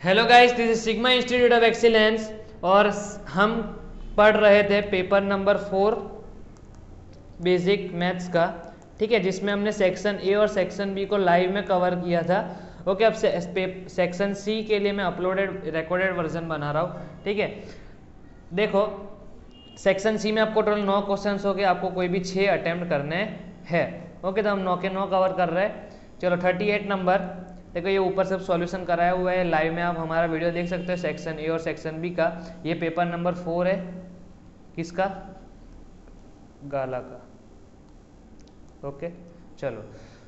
Hello guys, this is Sigma Institute of excellence और हम पढ़ रहे थे पेपर नंबर 4 बेसिक मैथ्स का। ठीक है, जिसमें हमने सेक्शन ए और सेक्शन बी को लाइव में कवर किया था। ओके, अब सेक्शन सी के लिए मैं अपलोडेड रिकॉर्डेड वर्जन बना रहा हूँ। ठीक है, देखो सेक्शन सी में आपको टोटल 9 क्वेश्चंस हो गए, आपको कोई भी 6 अटेम्प्ट करने हैं। ओके, तो हम 9 के 9 कवर कर रहे हैं। चलो 38 नंबर, देखो ये ऊपर सब सॉल्यूशन कराया हुआ है, लाइव में आप हमारा वीडियो देख सकते हो सेक्शन ए और सेक्शन बी का। ये पेपर नंबर 4 है, किसका? गाला का। ओके, चलो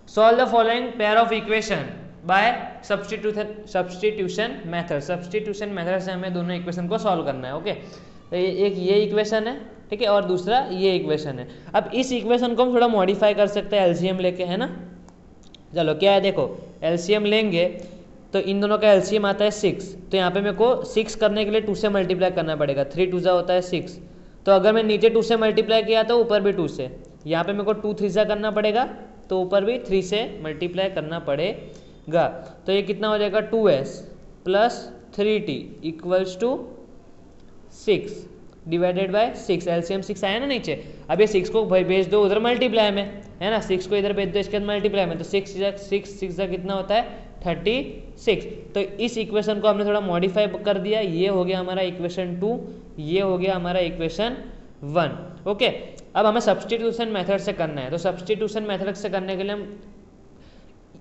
solve the following pair of equation by substitution method. Substitution method से हमें दोनों इक्वेशन को सॉल्व करना है। ओके, तो एक ये इक्वेशन है, ठीक है, और दूसरा ये इक्वेशन है। अब इस इक्वेशन को हम थोड़ा मॉडिफाई कर सकते हैं एलसीएम लेके, है ना। चलो क्या है, देखो एलसीएम लेंगे तो इन दोनों का एलसीएम आता है 6। तो यहाँ पे मेरे को 6 करने के लिए 2 से मल्टीप्लाई करना पड़ेगा। 3 2 होता है 6। तो अगर मैं नीचे 2 से मल्टीप्लाई किया तो ऊपर भी 2 से, यहाँ पे मेरे को 2 3 करना पड़ेगा, तो ऊपर भी 3 से मल्टीप्लाई करना पड़ेगा। तो ये कितना हो जाएगा, 2s plus 3t equals to 6 divided by 6। LCM 6 आया ना नीचे। अब ये 6 को भेज दो उधर मल्टीप्लाई में, है ना। 6 को इधर भेज दो इसके बाद मल्टीप्लाई में, तो 6 कितना होता है, 36। तो इस इक्वेशन को हमने थोड़ा मॉडिफाई कर दिया। ये हो गया हमारा इक्वेशन 2, ये हो गया हमारा इक्वेशन 1। ओके, अब हमें सब्स्टिट्यूशन मेथड से करना है। तो सब्स्टिट्यूशन मेथड से करने के लिए हम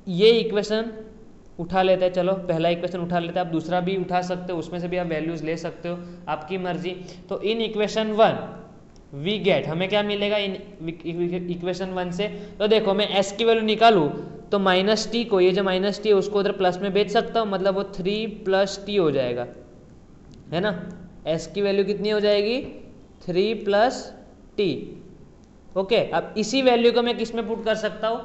ये इक्वेशन उठा लेते हैं। चलो पहला इक्वेशन उठा लेते हैं, आप दूसरा भी उठा सकते हो, उसमें से भी आप वैल्यूज ले सकते हो, आपकी मर्जी। तो इन इक्वेशन 1 वी गेट, हमें क्या मिलेगा इन इक्वेशन 1 से। तो देखो मैं s की वैल्यू निकालूँ तो माइनस टी को, ये जो माइनस टी है उसको उधर प्लस में भेज सकता हूँ, मतलब वो 3 + t हो जाएगा, है ना। s की वैल्यू कितनी हो जाएगी, 3 + t। ओके, अब इसी वैल्यू को मैं किस में पुट कर सकता हूँ,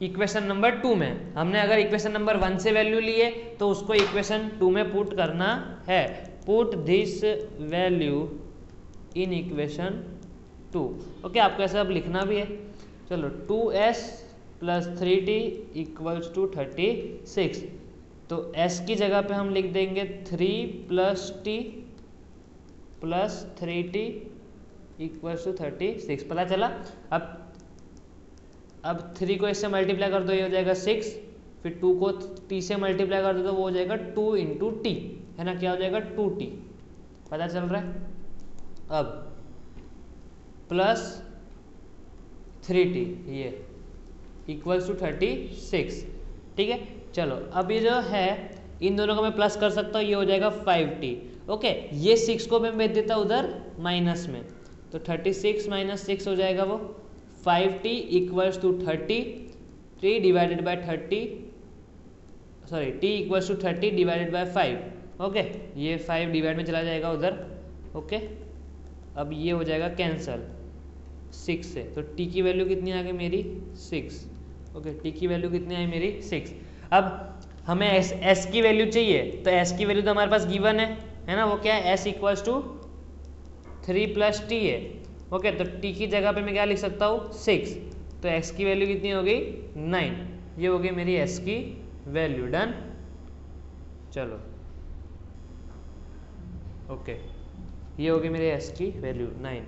इक्वेशन नंबर 2 में। हमने अगर इक्वेशन नंबर 1 से वैल्यू लिए तो उसको इक्वेशन 2 में पुट करना है। Put this value in equation 2। Okay, आपको ऐसा अब लिखना भी है। चलो 2s + 3t इक्वल्स टू 36। तो s की जगह पे हम लिख देंगे 3 + t + 3t इक्वल्स टू 36। पता चला। अब 3 को इससे मल्टीप्लाई कर दो, ये हो जाएगा 6। फिर 2 को t से मल्टीप्लाई कर दो तो वो हो जाएगा 2 × t, है ना। क्या हो जाएगा, 2t। पता चल रहा है। अब प्लस 3t ये इक्वल्स टू 36। ठीक है, चलो अब ये जो है इन दोनों को मैं प्लस कर सकता हूँ, ये हो जाएगा 5t। ओके, ये 6 को मैं भेज देता उधर माइनस में, तो 36 - 6 हो जाएगा वो 5t equals to 30, t divided by 30, sorry t equals to 30 divided by 5। Okay, ये 5 डिवाइड में चला जाएगा उधर। ओके, अब ये हो जाएगा कैंसल 6 से, तो t की वैल्यू कितनी आ गई मेरी, 6। ओके, t की वैल्यू कितनी आई मेरी, 6। अब हमें s की वैल्यू चाहिए, तो s की वैल्यू तो हमारे पास गिवन है ना। वो क्या है, s इक्वल्स टू 3 + t है। ओके, तो t की जगह पे मैं क्या लिख सकता हूँ, 6। तो x की वैल्यू कितनी हो गई, 9। ये हो गई मेरी s की वैल्यू। डन। चलो ओके, ये हो गई मेरी s की वैल्यू 9।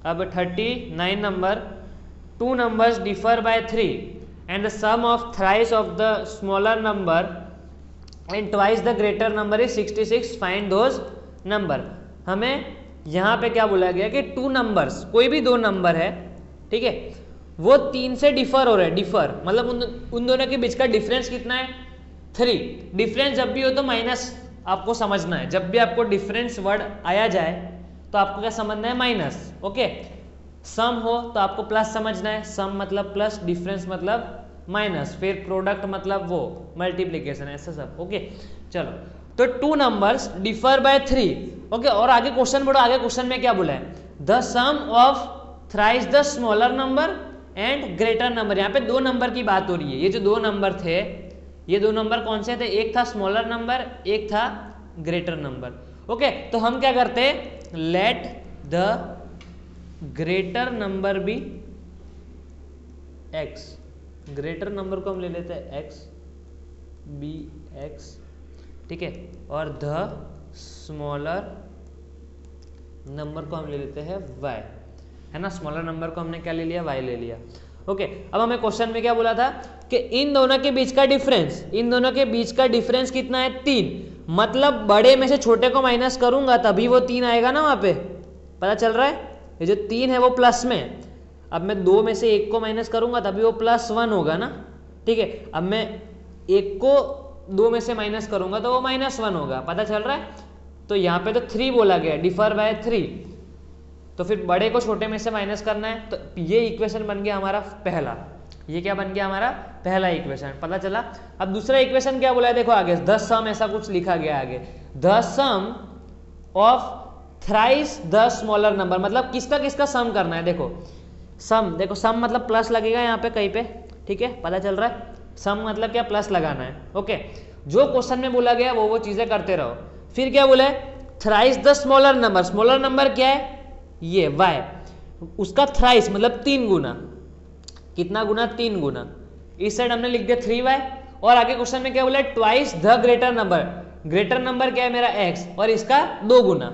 अब 39 number, 2 numbers differ by 3 and the sum of thrice of the smaller number and twice the greater number is 66, find those number। हमें यहाँ पे क्या बोला गया कि 2 नंबर्स, कोई भी 2 नंबर है, ठीक है, वो 3 से डिफर हो रहे हैं। डिफर मतलब उन दोनों के बीच का डिफरेंस कितना है, 3। डिफरेंस जब भी हो तो माइनस आपको समझना है। जब भी आपको डिफरेंस वर्ड आया जाए तो आपको क्या समझना है, माइनस। ओके, सम हो तो आपको प्लस समझना है। सम मतलब प्लस, डिफरेंस मतलब माइनस, फिर प्रोडक्ट मतलब वो मल्टीप्लीकेशन, ऐसा सब। ओके, चलो तो 2 नंबर्स डिफर बाय 3। ओके, और आगे क्वेश्चन बढ़ो, आगे क्वेश्चन में क्या बोला है, the sum of thrice the smaller number and greater number. यहाँ पे 2 नंबर की बात हो रही है। ये जो 2 नंबर थे, ये 2 नंबर कौन से थे, एक था स्मॉलर नंबर, एक था ग्रेटर नंबर। ओके, तो हम क्या करते हैं, let the greater number be x। Greater number को हम ले लेते हैं x, बी x ठीक है, और द स्मॉलर नंबर को हम ले लेते हैं y, है ना। स्मॉलर नंबर को हमने क्या ले लिया, y ले लिया। ओके, अब हमें क्वेश्चन में क्या बोला था कि इन दोनों के बीच का डिफरेंस, इन दोनों के बीच का डिफरेंस कितना है, 3। मतलब बड़े में से छोटे को माइनस करूंगा तभी वो 3 आएगा ना, वहां पे पता चल रहा है। ये जो 3 है वो प्लस में, अब मैं 2 में से 1 को माइनस करूंगा तभी वो +1 होगा ना, ठीक है। अब मैं 1 को 2 में से माइनस करूंगा तो वो -1 होगा, पता चल रहा है। तो यहाँ पे तो 3 बोला गया, डिफर बाय 3, तो फिर बड़े को छोटे में से माइनस करना है। तो ये इक्वेशन बन गया हमारा पहला, ये क्या बन गया हमारा पहला इक्वेशन, पता चला। अब दूसरा इक्वेशन क्या बोला है, देखो आगे द सम ऐसा कुछ लिखा गया आगे, the sum of thrice the smaller number, मतलब किसका किसका सम करना है। देखो सम, देखो सम मतलब प्लस लगेगा यहाँ पे कहीं पे, ठीक है, पता चल रहा है। सम मतलब क्या, प्लस लगाना है। ओके, जो क्वेश्चन में बोला गया वो चीजें करते रहो। फिर क्या बोला है, thrice the smaller number, smaller number क्या है, ये y, उसका थ्राइस मतलब 3 गुना, कितना गुना, 3 गुना। इस साइड हमने लिख दिया 3y, और आगे क्वेश्चन में क्या बोला है, twice the greater number, greater number क्या है मेरा x, और इसका 2 गुना,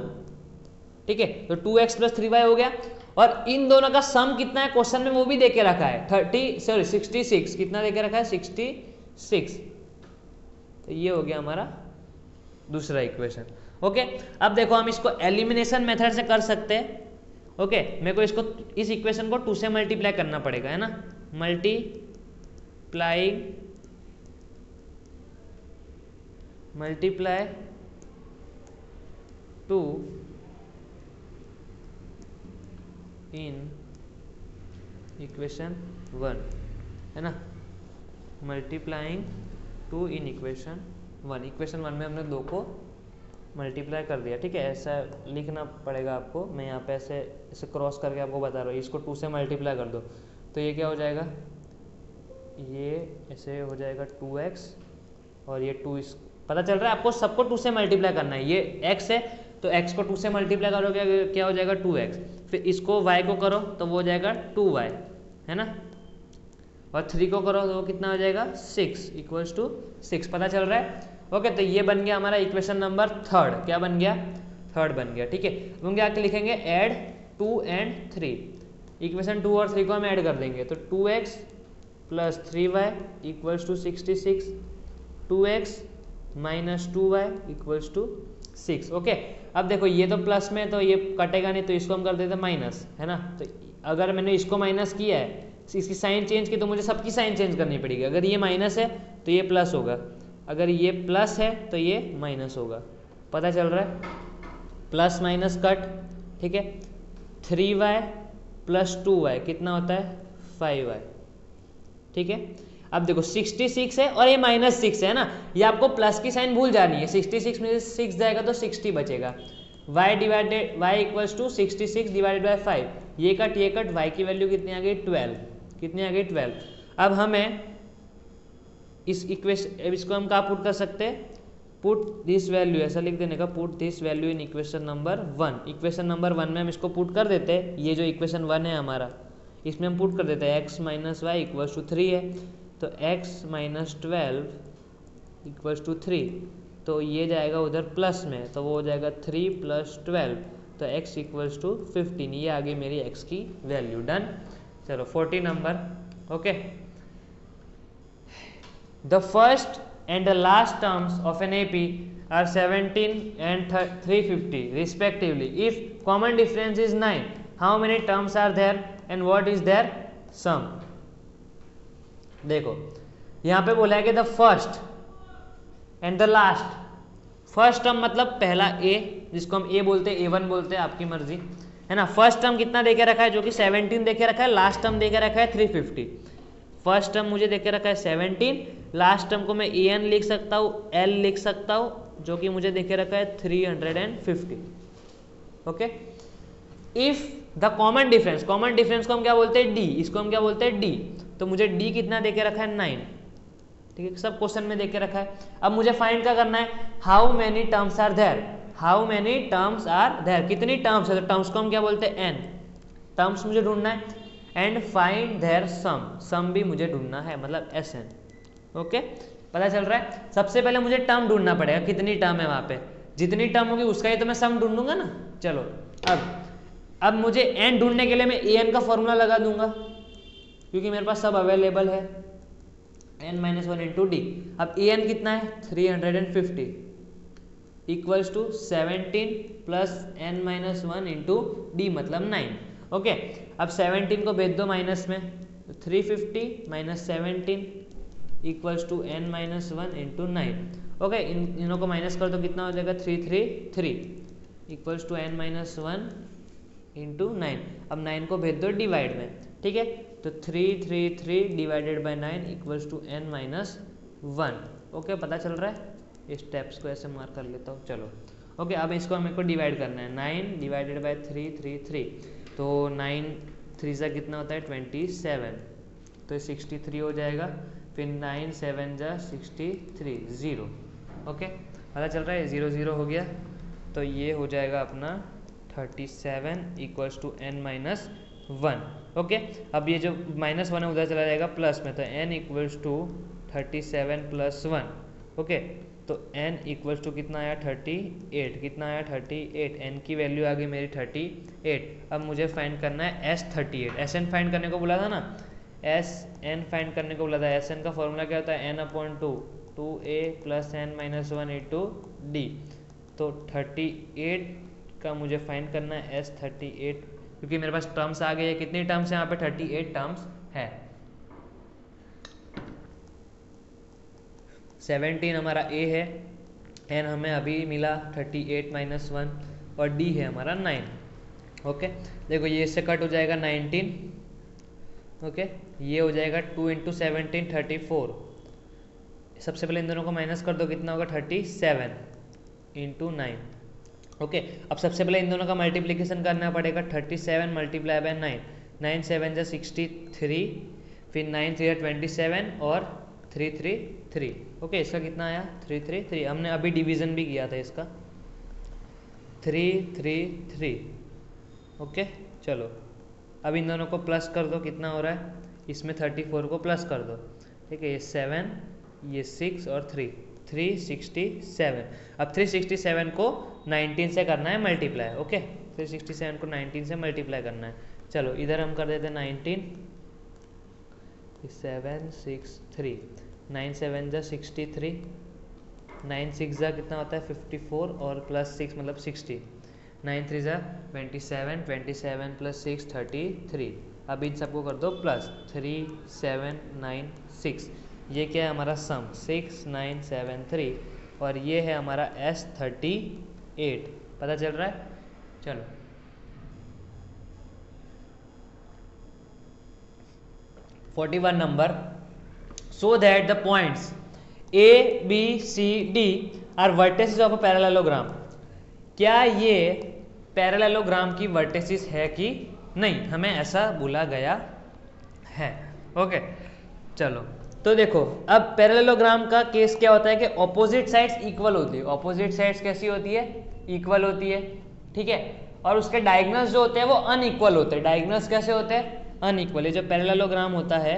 ठीक है। तो 2x + 3y हो गया। और इन दोनों का सम कितना है क्वेश्चन में वो भी देके रखा है, 66, कितना देके रखा है, 66। तो ये हो गया हमारा दूसरा इक्वेशन। ओके, अब देखो हम इसको एलिमिनेशन मेथड से कर सकते हैं। ओके, मेरे को इसको, इस इक्वेशन को 2 से मल्टीप्लाई करना पड़ेगा, है ना। मल्टीप्लाई 2 इन इक्वेशन 1, है ना। मल्टीप्लाइंग 2 इन इक्वेशन 1, इक्वेशन 1 में हमने 2 को मल्टीप्लाई कर दिया, ठीक है। ऐसा लिखना पड़ेगा आपको, मैं यहाँ पे ऐसे क्रॉस करके आपको बता रहा हूँ। इसको 2 से मल्टीप्लाई कर दो तो ये क्या हो जाएगा, ये ऐसे हो जाएगा 2x, और ये 2, पता चल रहा है आपको, सबको 2 से मल्टीप्लाई करना है। ये x है तो x को 2 से मल्टीप्लाई करोगे क्या हो जाएगा, 2x। फिर इसको y को करो तो वो हो जाएगा 2y, है ना। और 3 को करो तो वो कितना हो जाएगा, 6 = 6, पता चल रहा है। ओके, तो ये बन गया हमारा इक्वेशन नंबर 3, क्या बन गया, 3 बन गया, ठीक है। हम क्या लिखेंगे, ऐड 2 and 3, इक्वेशन 2 और 3 को हम ऐड कर देंगे तो 2x + 3y = 66, 2x - 2y = 6। Okay, अब देखो ये तो प्लस में, तो ये कटेगा नहीं, तो इसको हम कर देते माइनस, है ना। तो अगर मैंने इसको माइनस किया है, इसकी साइन चेंज की, तो मुझे सबकी साइन चेंज करनी पड़ेगी। अगर ये माइनस है तो ये प्लस होगा, अगर ये प्लस है तो ये माइनस होगा, पता चल रहा है। प्लस माइनस कट, ठीक है। 3y + 2y कितना होता है, 5y, ठीक है। अब देखो 66 है और ये -6 है ना, ये आपको प्लस की साइन भूल जानी है। 66 में से 6 जाएगा तो 60 बचेगा। y = 66 / 5, ये कट y की वैल्यू कितनी आ गई, 12, कितनी आ गई, 12। अब हमें इस इक्वेशन, इसको हम कहाँ पुट कर सकते हैं, पुट दिस वैल्यू, ऐसा लिख देने का, put this value in equation number 1। Equation number 1 में हम इसको पुट कर देते हैं, ये जो इक्वेशन 1 है हमारा, इसमें हम पुट कर देते हैं x - y = 3 है, तो x - 12 = 3, तो ये जाएगा उधर प्लस में, तो वो हो जाएगा 3 + 12, तो x = 15, ये आ गई मेरी x की वैल्यू। डन। चलो 40 number. Okay, the first and the last terms of an AP are 17 and 350 respectively. If common difference is 9, how many terms are there and what is their sum? देखो यहाँ पे बोला है कि the first and the last, first term मतलब पहला A, जिसको हम A बोलते हैं, A1 बोलते हैं, आपकी मर्जी, है ना। फर्स्ट टर्म कितना देके रखा है, जो कि 17 देके रखा है, लास्ट टर्म देके रखा है 350। फर्स्ट टर्म मुझे देके रखा है 17, लास्ट टर्म को मैं an लिख सकता हूँ, l लिख सकता हूँ, जो कि मुझे देके रखा है 350। Okay, if the common difference, common difference को हम क्या बोलते हैं, d, इसको हम क्या बोलते हैं, d, तो मुझे d कितना देके रखा है, 9, ठीक है, सब क्वेश्चन में देके रखा है। अब मुझे फाइंड क्या करना है, how many terms are there, how many terms are there, कितनी टर्म्स है, तो टर्म्स को हम क्या बोलते हैं, n, टर्म्स मुझे ढूंढना है। एंड फाइंड देयर सम, सम भी मुझे ढूंढना है, मतलब Sn। ओके, पता चल रहा है। सबसे पहले मुझे टर्म ढूंढना पड़ेगा, कितनी टर्म है वहाँ पे, जितनी टर्म होगी उसका ही तो मैं सम ढूंढूंगा ना। चलो अब मुझे n ढूंढने के लिए मैं an का फॉर्मूला लगा दूंगा, क्योंकि मेरे पास सब अवेलेबल है, n-1 इंटू डी। अब an कितना है 350 equals to 17 plus n-1 into d मतलब 9। ओके, अब 17 को भेज दो माइनस में, 350 minus 17 equals to n-1 into 9। Okay, इनों को माइनस कर दो, कितना हो जाएगा 333 इक्वल्स टू n-1 इंटू 9। अब 9 को भेज दो डिवाइड में, ठीक है, तो 333 divided by 9 equals to n-1। Okay, पता चल रहा है। स्टेप्स को ऐसे मार्क कर लेता हूँ। चलो ओके, अब इसको मेरे को डिवाइड करना है, 9 डिवाइडेड बाई 333, तो 9 3 से कितना होता है 27, तो 63 हो जाएगा, फिर 9 7 जा 63 0। ओके, पता चल रहा है, 0 0 हो गया, तो ये हो जाएगा अपना 37 इक्वल्स टू n-1। ओके, अब ये जो -1 है उधर चला जाएगा प्लस में, तो n equals to 37 plus 1। Okay, तो n इक्वल्स टू कितना आया 38, कितना आया 38, n की वैल्यू आ गई मेरी 38। अब मुझे फाइंड करना है S38, Sn फाइंड करने को बोला था ना, Sn फाइंड करने को बोला था। Sn का फॉर्मूला क्या होता है, n/2 2a plus n-1 into D. तो 38 का मुझे फाइंड करना है S38, क्योंकि मेरे पास टर्म्स आ गए हैं। कितनी टर्म्स है यहाँ पे, 38 टर्म्स है। 17 हमारा a है, n हमें अभी मिला 38 माइनस 1, और d है हमारा 9। ओके, देखो ये इससे कट हो जाएगा 19। ओके, ये हो जाएगा 2 इंटू 17 34। सबसे पहले इन दोनों को माइनस कर दो, कितना होगा 37 इंटू 9। ओके, अब सबसे पहले इन दोनों का मल्टीप्लिकेशन करना पड़ेगा, 37 मल्टीप्लाई बाय 9, 9 7 जा 63, फिर 9 3 27 और 333। ओके, इसका कितना आया 333। हमने अभी डिवीजन भी किया था इसका, 333। ओके, चलो अब इन दोनों को प्लस कर दो, कितना हो रहा है, इसमें 34 को प्लस कर दो, ठीक है, ये 7 ये 6 और 3 367। अब 367 को 19 से करना है मल्टीप्लाई। ओके, 367 को 19 से मल्टीप्लाई करना है। चलो इधर हम कर देते हैं 19 7 6 3, 9 7 जा 63, 9 6 जा कितना होता है 54 और प्लस 6 मतलब 60, 9 3 जा 27, 27 प्लस 6 33। अब इन सबको कर दो प्लस, 3 7 9 6, ये क्या है हमारा सम 6 9 7 3, और ये है हमारा S38। पता चल रहा है। चलो (41) number, so that the points A, B, C, D are vertices of a parallelogram। क्या ये पैरेललोग्राम की वर्टिसेस है कि नहीं, हमें ऐसा बोला गया है। ओके, चलो तो देखो अब पैरेललोग्राम का केस क्या होता है कि ऑपोजिट साइड्स इक्वल होती है। ऑपोजिट साइड्स कैसी होती है, इक्वल होती है, ठीक है, और उसके डायगोनल्स जो होते हैं वो अनइक्वल होते हैं। डायगोनल्स कैसे होते हैं, अनइक्वल। ये जो पैरेललोग्राम होता है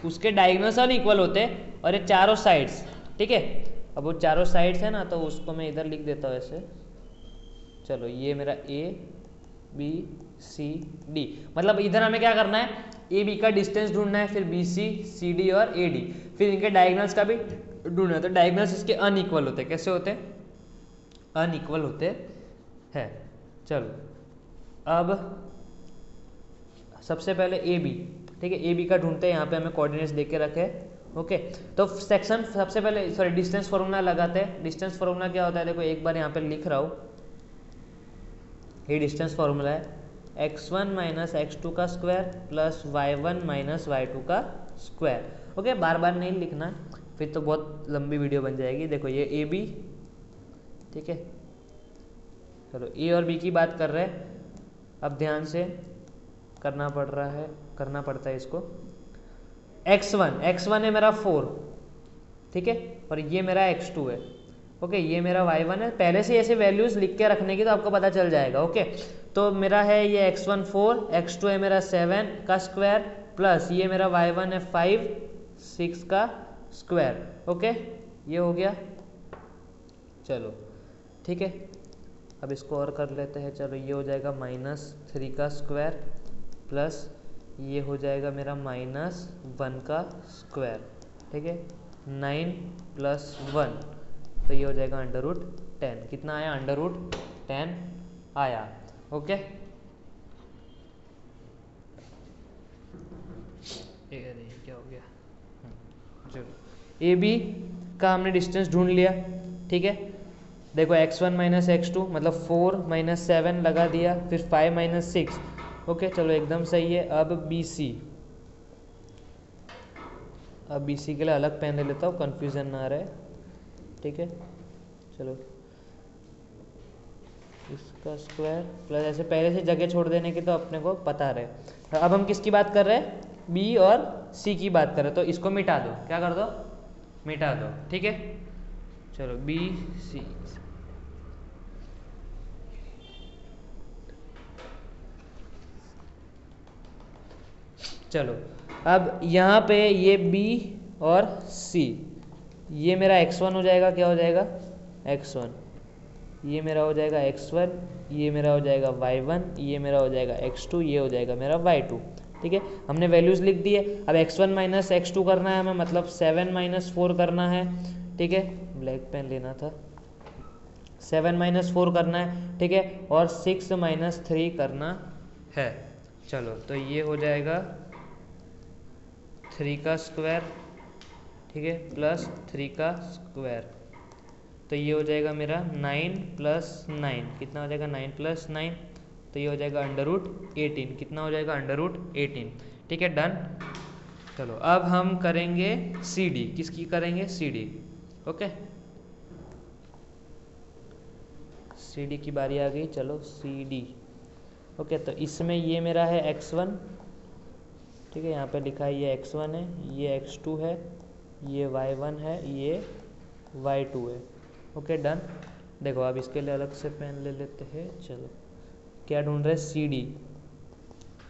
उसके डायगोनल्स अनइक्वल होते हैं, और ये चारों साइड्स, ठीक है, अब वो चारों साइड्स है ना, तो उसको मैं इधर लिख देता हूँ ऐसे। चलो ये मेरा A B C D, मतलब इधर हमें क्या करना है, ए बी का डिस्टेंस ढूंढना है, फिर बी सी सी डी और ए डी, फिर इनके डायगोनल्स का भी ढूंढना है। तो डायगोनल्स इसके अनइक्वल होते हैं। कैसे होते हैं, अनइक्वल होते हैं। चलो अब सबसे पहले ए बी, ठीक है, ए बी का ढूंढते हैं। यहाँ पे हमें कोऑर्डिनेट्स दे के रखे। ओके, तो सेक्शन सबसे पहले सॉरी डिस्टेंस फॉर्मूला लगाते हैं। डिस्टेंस फॉर्मूला क्या होता है, देखो एक बार यहाँ पे लिख रहा हूँ, ये डिस्टेंस फॉर्मूला है x1 माइनस x2 का square plus y1 minus y2 का स्क्वायर। ओके, बार बार नहीं लिखना है, फिर तो बहुत लंबी वीडियो बन जाएगी। देखो ये ए बी, ठीक है, चलो ए और बी की बात कर रहे हैं, अब ध्यान से करना पड़ता है इसको। x1 है मेरा 4, ठीक है, और ये मेरा x2 है। ओके, ये मेरा y1 है। पहले से ऐसे वैल्यूज लिख के रखने की तो आपको पता चल जाएगा। ओके, तो मेरा है ये x1 4, x2 है मेरा 7 का स्क्वायर, प्लस ये मेरा y1 है 5 6 का स्क्वायर। ओके, ये हो गया। चलो ठीक है, अब इसको और कर लेते हैं। चलो ये हो जाएगा -3 का स्क्वायर प्लस ये हो जाएगा मेरा -1 का स्क्वायर, ठीक है। 9 + 1 तो ये हो जाएगा √10। कितना आया? √10 आया। ओके, अरे क्या हो गया? चलो ए बी का हमने डिस्टेंस ढूंढ लिया, ठीक है। देखो x1 - x2 मतलब 4 - 7 लगा दिया, फिर 5 - 6। ओके चलो एकदम सही है। अब BC, अब BC के लिए अलग पेन ले लेता हूँ, कन्फ्यूज़न ना रहे, ठीक है। चलो इसका स्क्वायर प्लस, ऐसे पहले से जगह छोड़ देने की तो अपने को पता रहे। अब हम किसकी बात कर रहे हैं? B और C की बात कर रहे हैं, तो इसको मिटा दो। क्या कर दो? मिटा दो, ठीक है। चलो BC, चलो अब यहाँ पे ये B और C, ये मेरा x1 हो जाएगा। क्या हो जाएगा? x1। ये मेरा हो जाएगा x1, ये मेरा हो जाएगा y1, ये मेरा हो जाएगा x2, ये हो जाएगा मेरा y2, ठीक है। हमने वैल्यूज़ लिख दी है। अब x1 - x2 करना है हमें, मतलब 7 - 4 करना है, ठीक है। ब्लैक पेन लेना था। 7 - 4 करना है, ठीक है, और 6 - 3 करना है। चलो तो ये हो जाएगा 3 का स्क्वायर, ठीक है, प्लस 3 का स्क्वायर, तो ये हो जाएगा मेरा 9 + 9। कितना हो जाएगा? 9 + 9, तो ये हो जाएगा √18। कितना हो जाएगा? √18, ठीक है, डन। चलो अब हम करेंगे CD। किसकी करेंगे? CD। ओके, CD की बारी आ गई। चलो CD। ओके, तो इसमें ये मेरा है x1, ठीक है, यहाँ पे लिखा है ये x1 है, ये x2 है, ये y1 है, ये y2 है। Okay done. देखो अब इसके लिए अलग से पेन ले लेते हैं। चलो क्या ढूंढ रहे हैं? CD,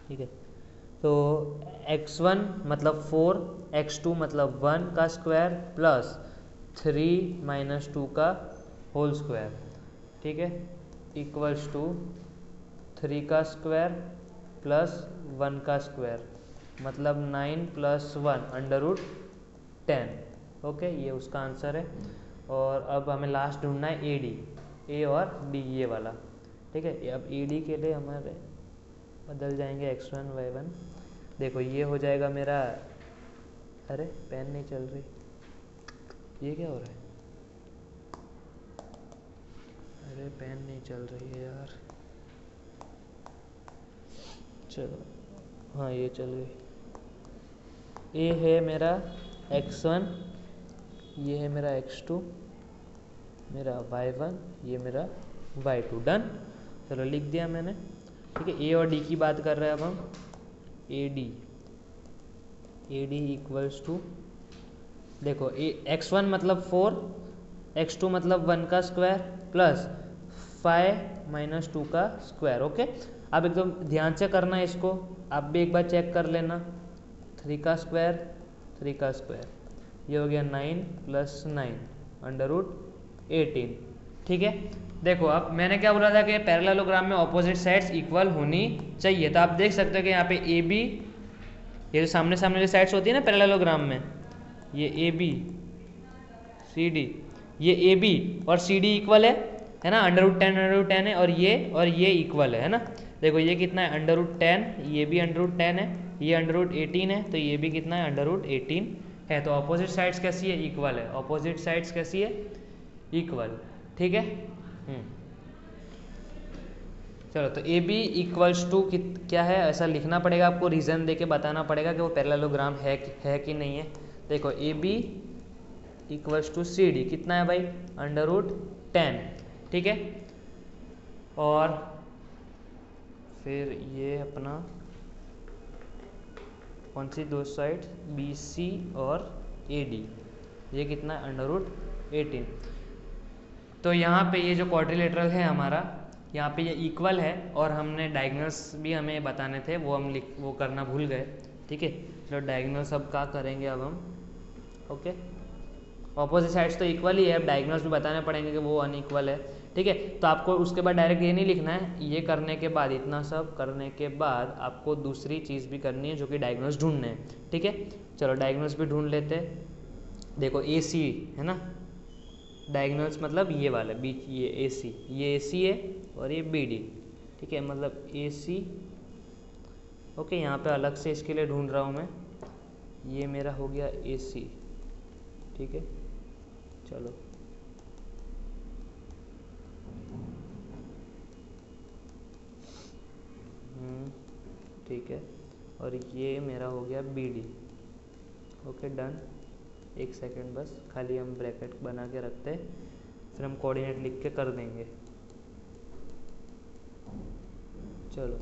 ठीक है। तो x1 मतलब 4, x2 मतलब 1 का स्क्वायर प्लस 3 - 2 का होल स्क्वायर, ठीक है, इक्वल्स टू 3 का स्क्वायर प्लस 1 का स्क्वायर, मतलब 9 + 1 √10। ओके, ये उसका आंसर है। और अब हमें लास्ट ढूंढना है AD, A और D, ये वाला, ठीक है। अब AD के लिए हमारे बदल जाएंगे x1 y1। देखो ये हो जाएगा मेरा, अरे पेन नहीं चल रही, ये क्या हो रहा है? अरे पेन नहीं चल रही है यार। चलो हाँ ये चल गई। A है मेरा x1, ये है मेरा x2, मेरा y1, ये मेरा y2, डन। चलो लिख दिया मैंने, ठीक है। A और D की बात कर रहे हैं अब हम। AD इक्वल्स टू, देखो x1 मतलब 4, x2 मतलब 1 का स्क्वायर प्लस 5 - 2 का स्क्वायर। ओके, अब एकदम ध्यान से करना है इसको, आप भी एक बार चेक कर लेना। 3 का स्क्वायर, 3 का स्क्वायर, ये हो गया 9 + 9 √18, ठीक है। देखो अब मैंने क्या बोला था कि पैरेललोग्राम में ऑपोजिट साइड्स इक्वल होनी चाहिए, तो आप देख सकते हो कि यहाँ पे AB, ये जो सामने सामने जो साइड्स होती है ना पैरेललोग्राम में, ये AB CD, ये AB और CD इक्वल है ना, √10 है, और ये इक्वल है ना। देखो ये कितना है? √10, ये भी √10 है, ये √18 है, तो ये भी कितना है? √18 है। तो ऑपोजिट साइड्स कैसी है? इक्वल है। ऑपोजिट साइड्स कैसी है? इक्वल, ठीक है। चलो तो AB इक्वल्स टू क्या है, ऐसा लिखना पड़ेगा आपको, रीज़न देके बताना पड़ेगा कि वो पैरेललोग्राम है कि नहीं है। देखो AB इक्वल्स टू CD कितना है भाई? √10, ठीक है। और फिर ये अपना कौन सी दो साइड, BC और AD, ये कितना है? √18। तो यहाँ पे ये जो क्वाड्रिलेटरल है हमारा, यहाँ पे ये इक्वल है, और हमने डायगोनल्स भी हमें बताने थे, वो हम वो करना भूल गए, ठीक है। चलो डायगोनल्स अब क्या करेंगे अब हम, ओके। ऑपोजिट साइड्स तो इक्वल ही है, अब डायगोनल्स भी बताने पड़ेंगे कि वो अनइक्वल है, ठीक है। तो आपको उसके बाद डायरेक्ट ये नहीं लिखना है, ये करने के बाद, इतना सब करने के बाद आपको दूसरी चीज़ भी करनी है जो कि डायगोनल्स ढूंढने हैं, ठीक है। चलो डायगोनल्स भी ढूंढ लेते हैं। देखो ए सी है ना, डायगोनल्स मतलब ये वाला बीच, ये ए सी है और ये बी डी, ठीक है, मतलब ए सी। ओके, यहाँ पे अलग से इसके लिए ढूंढ रहा हूँ मैं, ये मेरा हो गया ए सी, ठीक है। चलो ठीक है, और ये मेरा हो गया बी डी। Okay done. एक सेकंड बस, खाली हम ब्रैकेट बना के रखते हैं, फिर हम कोऑर्डिनेट लिख के कर देंगे। चलो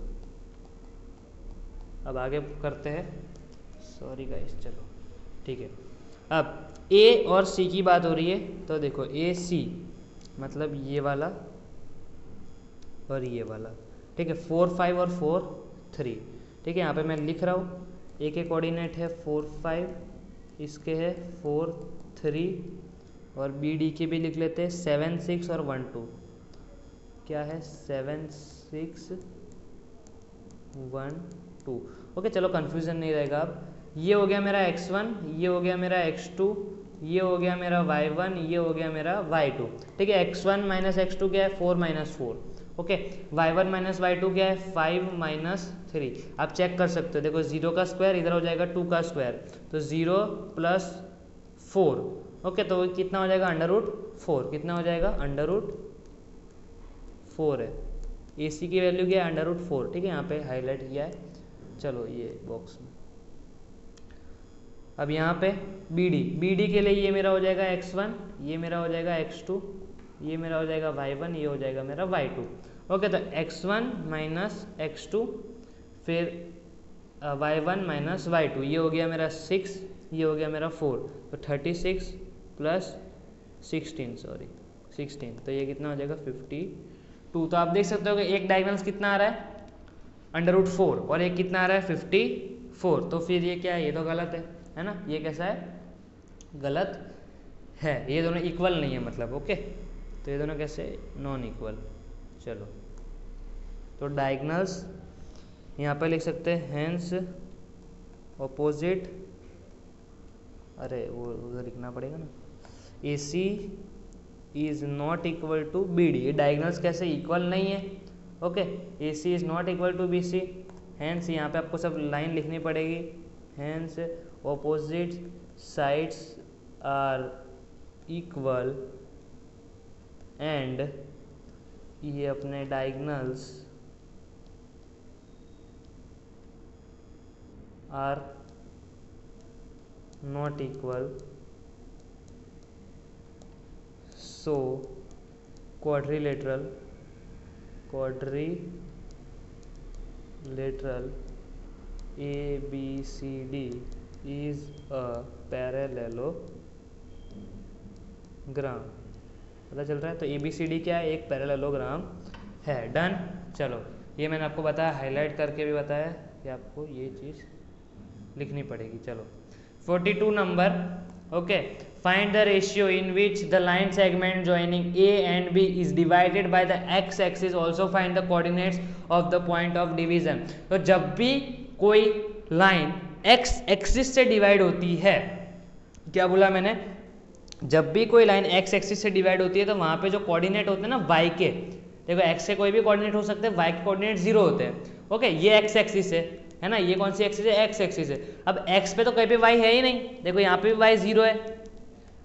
अब आगे करते हैं, सॉरी गाइस, चलो ठीक है। अब ए और सी की बात हो रही है, तो देखो ए सी मतलब ये वाला और ये वाला, ठीक है, 4 5 और 4 3, ठीक है। यहाँ पे मैं लिख रहा हूँ, ए के कोऑर्डिनेट है 4 5, इसके है 4 3, और बी डी के भी लिख लेते हैं 7 6 और 1 2। क्या है 7 6 1 2। ओके चलो कंफ्यूजन नहीं रहेगा। अब ये हो गया मेरा x1, ये हो गया मेरा x2, ये हो गया मेरा y1, ये हो गया मेरा y2, ठीक है। x1 माइनस x2 क्या है 4 minus 4, okay. y1 minus y2 क्या है 5 माइनस 3। आप चेक कर सकते हो, देखो 0 का स्क्वायर इधर हो जाएगा 2 का स्क्वायर, तो 0 प्लस 4, ओके, तो कितना हो जाएगा √4, कितना हो जाएगा √4 है। ए सी की वैल्यू क्या है √4, ठीक है, यहाँ पे हाईलाइट किया है। चलो ये बॉक्स में, अब यहाँ पे बी डी के लिए ये मेरा हो जाएगा x1, ये मेरा हो जाएगा x2, ये मेरा हो जाएगा y1, ये हो जाएगा मेरा y2। ओके, तो x1 माइनस x2 फिर y1 माइनस y2, ये हो गया मेरा 6, ये हो गया मेरा 4, तो 36 प्लस 16, तो ये कितना हो जाएगा 52। तो आप देख सकते हो कि एक डायगोनल्स कितना आ रहा है √4 और एक कितना आ रहा है 54, तो फिर ये क्या है, ये तो गलत है ना, ये कैसा है, गलत है, ये दोनों इक्वल नहीं है मतलब, ओके। तो ये दोनों कैसे नॉन इक्वल। चलो तो डायगोनल्स यहाँ पे लिख सकते हैं, हेंस ऑपोजिट, अरे वो उधर लिखना पड़ेगा ना, A C is not equal to B D. ये डायगोनल्स कैसे इक्वल नहीं है, okay. A C is not equal to B C, hence यहाँ पे आपको सब लाइन लिखनी पड़ेगी, hence opposite sides are equal and ये अपने diagonals are not equal, so quadrilateral ABCD is a parallelogram। पता चल रहा है, तो ABCD क्या है, एक पैरेललोग्राम है। डन। चलो ये मैंने आपको बताया, हाईलाइट करके भी बताया कि आपको ये चीज़ लिखनी पड़ेगी। चलो 42 number, okay, find the ratio in which the line segment joining A and B is divided by the x axis, also find the coordinates of the point of division। तो जब भी कोई लाइन x एक्सिस से divide होती है, क्या बोला मैंने, जब भी कोई लाइन x एक्सिस से डिवाइड होती है तो वहां पे जो कोऑर्डिनेट होते हैं ना y के, देखो x के कोई भी कोऑर्डिनेट हो सकते हैं, y के कोऑर्डिनेट 0 होते हैं, ओके। ये x एक्सिस है ना, ये कौन सी एक्सिस है, x एक्सिस है। अब x पे तो कहीं पे y है ही नहीं, देखो यहाँ पे भी y 0 है,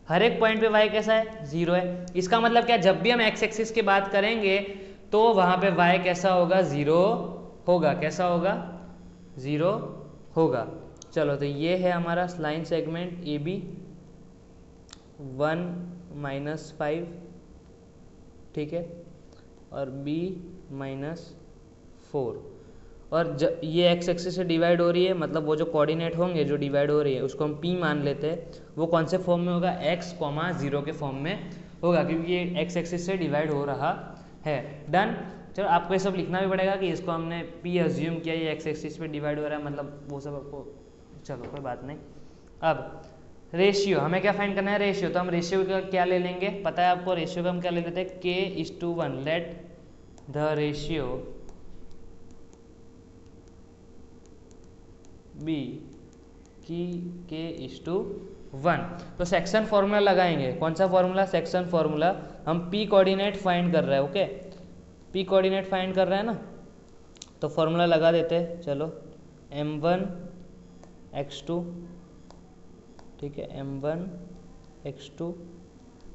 हर एक पॉइंट पे y कैसा है 0 है। इसका मतलब क्या, जब भी हम x एक्सिस की बात करेंगे तो वहां पे y कैसा होगा, 0 होगा, कैसा होगा, 0 होगा। चलो तो ये है हमारा लाइन सेगमेंट AB 1 - 5, ठीक है, और B -4, और ये x एक्सिस से डिवाइड हो रही है, मतलब वो जो कोऑर्डिनेट होंगे जो डिवाइड हो रही है उसको हम P मान लेते हैं, वो कौन से फॉर्म में होगा, x, 0 के फॉर्म में होगा, क्योंकि ये x एक्सिस से डिवाइड हो रहा है। डन। चलो आपको ये सब लिखना भी पड़ेगा कि इसको हमने P अज्यूम किया, ये x एक्सिस पे डिवाइड हो रहा है, मतलब वो सब आपको, चलो कोई बात नहीं। अब रेशियो, हमें क्या फाइंड करना है, रेशियो। तो हम रेशियो का क्या ले लेंगे, पता है आपको, रेशियो का हम क्या ले लेते हैं, k:1। Let the ratio B की k:1। तो सेक्शन फॉर्मूला लगाएंगे, कौन सा फॉर्मूला, सेक्शन फॉर्मूला। हम p कोऑर्डिनेट फाइंड कर रहे हैं, ओके, p कोऑर्डिनेट फाइंड कर रहे हैं ना, तो फॉर्मूला लगा देते हैं, चलो, m1x2, ठीक है, m1x2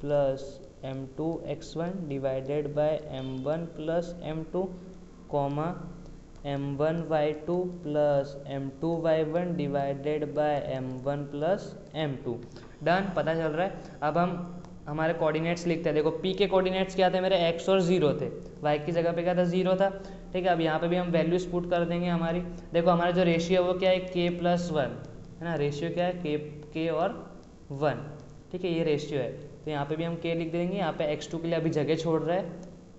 plus m2x1 divided by m1 plus m2 comma m1y2 plus m2y1 divided by m1 plus m2। Done, पता चल रहा है। अब हम हमारे कोऑर्डिनेट्स लिखते हैं। देखो p के कोऑर्डिनेट्स क्या थे मेरे, x और 0 थे, y की जगह पे क्या था, 0 था, ठीक है। अब यहाँ पे भी हम वैल्यूज पुट कर देंगे हमारी। देखो हमारा जो रेशियो है वो क्या है, k+1 है ना, रेशियो क्या है, k और 1, ठीक है, ये रेशियो है। तो यहाँ पे भी हम k लिख देंगे, यहाँ पे x2 के लिए अभी जगह छोड़ रहा है,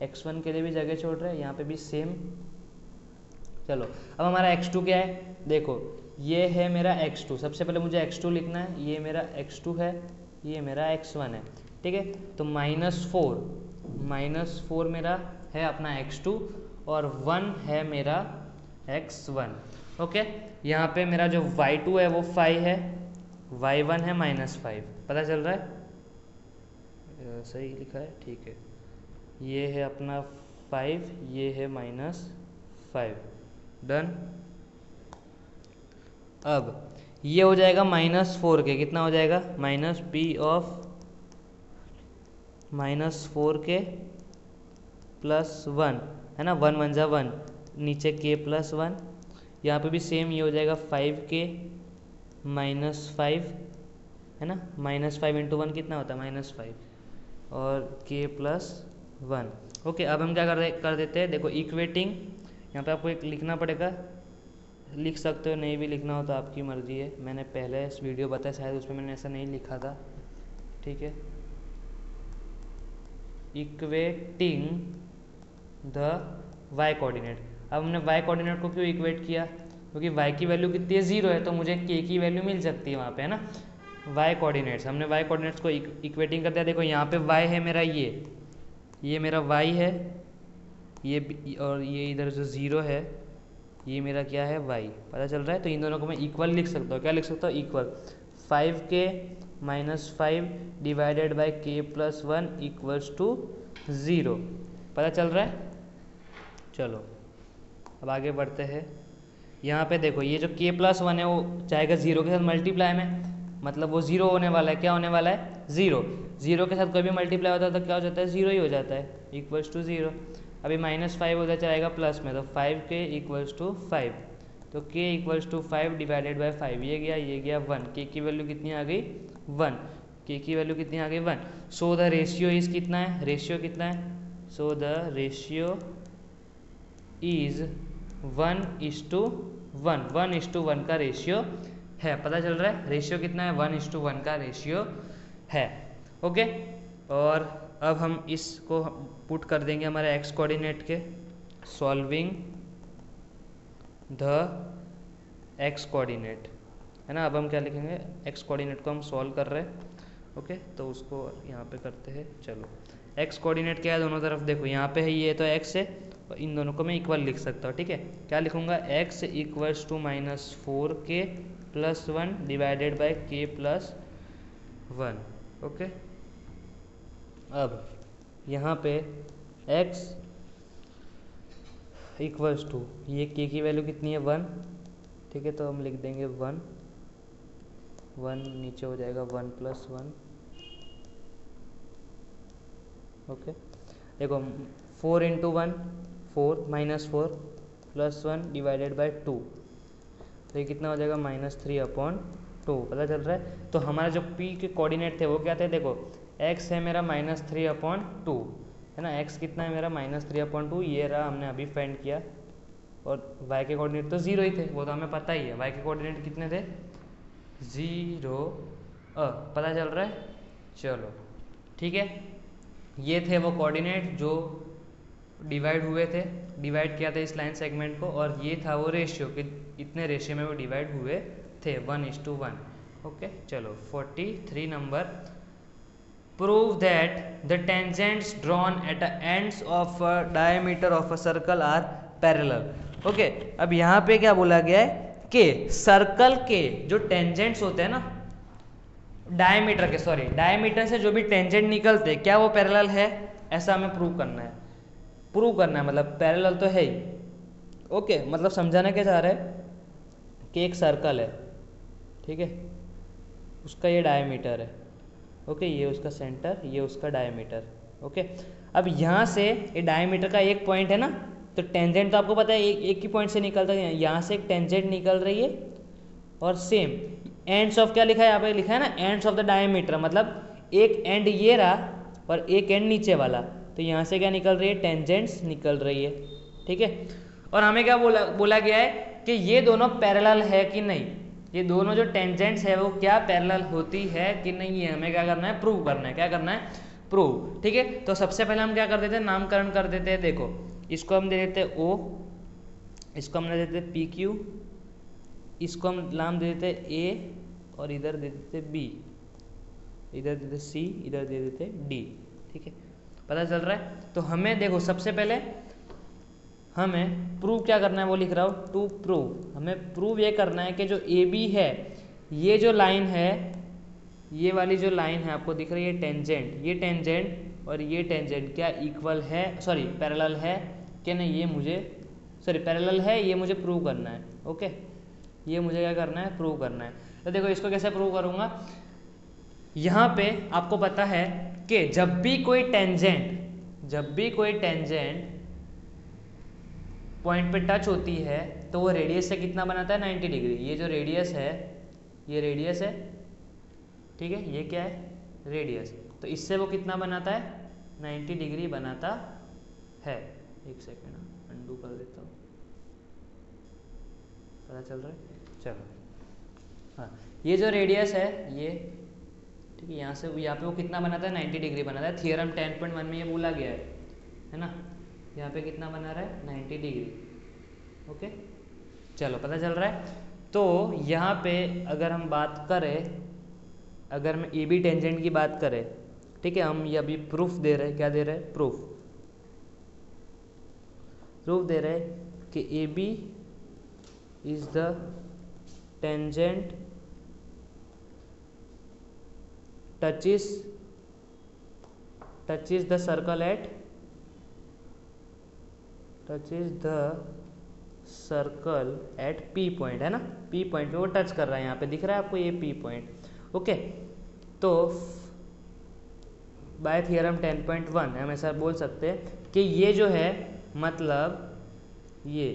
x1 के लिए भी जगह छोड़ रहा है, यहाँ पे भी सेम। चलो अब हमारा x2 क्या है, देखो ये है मेरा x2, सबसे पहले मुझे x2 लिखना है, ये मेरा x2 है, ये मेरा x1 है, ठीक है। तो -4 मेरा है अपना x2 और 1 है मेरा x1, ओके। यहाँ पे मेरा जो y2 है वो 5 है, y1 है -5, पता चल रहा है, सही लिखा है, ठीक है। ये है अपना 5, ये है -5, डन। अब ये हो जाएगा -4 के, कितना हो जाएगा, -4 के +1 है ना, 1 1 जा 1, नीचे k+1, यहाँ पे भी सेम ये हो जाएगा 5 के -5 है ना, -5 × 1 कितना होता है, -5 और k+1, ओके। अब हम क्या कर देते हैं, देखो इक्वेटिंग, यहाँ पे आपको एक लिखना पड़ेगा, लिख सकते हो, नहीं भी लिखना हो तो आपकी मर्जी है। मैंने पहले इस वीडियो बताया शायद उसमें मैंने ऐसा नहीं लिखा था, ठीक है। Equating the y coordinate. अब हमने y कोऑर्डिनेट को क्यों इक्वेट किया, क्योंकि y की वैल्यू कितनी है, 0 है, तो मुझे k की वैल्यू मिल सकती है वहाँ पे, है ना। y कोऑर्डिनेट्स, हमने y कोऑर्डिनेट्स को इक्वेटिंग कर दिया। देखो यहाँ पे y है मेरा, ये मेरा y है, ये और ये इधर जो 0 है ये मेरा क्या है, y, पता चल रहा है। तो इन दोनों को मैं इक्वल लिख सकता हूँ, क्या लिख सकता हूँ, equal. 5k -5 divided by k+1 equals to 0, पता चल रहा है। चलो अब आगे बढ़ते हैं। यहाँ पे देखो ये जो k+1 है वो जाएगा 0 के साथ मल्टीप्लाई में, मतलब वो 0 होने वाला है, क्या होने वाला है, 0 के साथ कोई भी मल्टीप्लाई होता है तो क्या हो जाता है, 0 ही हो जाता है, इक्वल्स टू 0। अभी -5 उधर चलाएगा प्लस में, तो 5k इक्वल्स टू 5, तो k equals to 5 divided by 5, ये गया 1, k की वैल्यू कितनी आ गई, 1, k की वैल्यू कितनी आ गई, 1। सो द रेशियो इज कितना है, रेशियो कितना है, सो द रेशियो इज 1:1, 1:1 का रेशियो है, पता चल रहा है, रेशियो कितना है, 1:1 का रेशियो है, ओके। और अब हम इसको पुट कर देंगे हमारे x कोऑर्डिनेट के, सॉल्विंग द x कोऑर्डिनेट, है ना। अब हम क्या लिखेंगे, x कोऑर्डिनेट को हम सॉल्व कर रहे हैं, ओके, तो उसको यहाँ पे करते हैं। चलो x कोऑर्डिनेट क्या है, दोनों तरफ देखो, यहाँ पे है ये तो x है, और इन दोनों को मैं इक्वल लिख सकता हूँ, ठीक है। क्या लिखूंगा, x equals to -4k + 1 divided by k+1, okay. अब यहाँ पे x इक्वल्स टू, ये k की वैल्यू कितनी है, 1, ठीक है, तो हम लिख देंगे 1, नीचे हो जाएगा 1 + 1, ओके। देखो 4 × 1 4 -4 + 1 डिवाइडेड बाय 2, तो ये कितना हो जाएगा, -3/2, पता चल रहा है। तो हमारा जो p के कोऑर्डिनेट थे वो क्या थे, देखो x है मेरा -3/2, है ना, x कितना है मेरा -3/2, ये रहा, हमने अभी फाइंड किया। और y के कोऑर्डिनेट तो 0 ही थे, वो तो हमें पता ही है, y के कोऑर्डिनेट कितने थे, 0, पता चल रहा है। चलो ठीक है, ये थे वो कोऑर्डिनेट जो डिवाइड हुए थे, डिवाइड किया था इस लाइन सेगमेंट को, और ये था वो रेशियो कि इतने रेशियो में वो डिवाइड हुए थे, 1:1, ओके चलो 43 number, prove that the tangents drawn at the ends of a diameter of a circle are parallel. Okay, अब यहाँ पे क्या बोला गया है कि सर्कल के जो टेंजेंट्स होते हैं ना, डायमीटर के, सॉरी डायमीटर से जो भी टेंजेंट निकलते हैं, क्या वो पैरेलल है, ऐसा हमें प्रूव करना है। प्रूव करना है मतलब पैरेलल तो है ही। ओके, मतलब समझाना क्या चाह रहा है कि एक सर्कल है, ठीक है, उसका ये डायमीटर है, ओके, ये उसका सेंटर, ये उसका डायमीटर। ओके, अब यहाँ से ये डायमीटर का एक पॉइंट है ना, तो टेंजेंट तो आपको पता है एक ही पॉइंट से निकलता है, यहाँ से एक टेंजेंट निकल रही है, और सेम एंड्स ऑफ क्या लिखा है यहाँ पे, लिखा है ना एंड्स ऑफ द डायमीटर, मतलब एक एंड ये रहा और एक एंड नीचे वाला, तो यहाँ से क्या निकल रही है, टेंजेंट्स निकल रही है, ठीक है। और हमें क्या बोला गया है कि ये दोनों पैरेलल है कि नहीं, ये दोनों जो टेंजेंट्स है वो क्या पैरेलल होती है कि नहीं, ये हमें क्या करना है, प्रूव करना है। क्या करना है, प्रूव, ठीक है। तो सबसे पहले हम क्या कर देते हैं, नामकरण कर देते हैं। देखो इसको हम दे देते हैं O, इसको हम दे देते हैं PQ, इसको हम नाम दे देते हैं A, और इधर दे देते हैं B, इधर दे देते C, इधर दे देते हैं D, ठीक है, पता चल रहा है। तो हमें देखो सबसे पहले हमें प्रूव क्या करना है, वो लिख रहा हूँ, टू प्रूव, हमें प्रूव ये करना है कि जो AB है, ये जो लाइन है, ये वाली जो लाइन है आपको दिख रही है टेंजेंट, ये टेंजेंट और ये टेंजेंट क्या इक्वल है, सॉरी पैरेलल है कि नहीं, ये मुझे, सॉरी पैरेलल है, ये मुझे प्रूव करना है। ओके, ये मुझे क्या करना है, प्रूव करना है। तो देखो इसको कैसे प्रूव करूँगा, यहाँ पे आपको पता है कि जब भी कोई टेंजेंट पॉइंट पे टच होती है तो वो रेडियस से कितना बनाता है, 90 डिग्री। ये जो रेडियस है, ये रेडियस है, ठीक है, ये क्या है, रेडियस, तो इससे वो कितना बनाता है, 90 डिग्री बनाता है। एक सेकेंड अंडू कर देता हूँ, पता चल रहा है, चलो हाँ, ये जो रेडियस है ये, ठीक है, यहाँ से यहाँ पे वो कितना बनाता है, 90 डिग्री बनाता है। थियरम 10.1 में ये बोला गया है ना, यहाँ पे कितना बना रहा है, 90 डिग्री। ओके, चलो पता चल रहा है। तो यहाँ पे अगर हम बात करें, अगर हम AB टेंजेंट की बात करें, ठीक है, हम ये अभी प्रूफ दे रहे हैं, क्या दे रहे हैं, प्रूफ दे रहे हैं कि AB is the tangent touches the circle at P point, है ना, P पॉइंट पे वो टच कर रहा है, यहाँ पे दिख रहा है आपको ये P पॉइंट। ओके, तो बाय थियरम 10.1 हम ऐसा बोल सकते हैं कि ये जो है, मतलब ये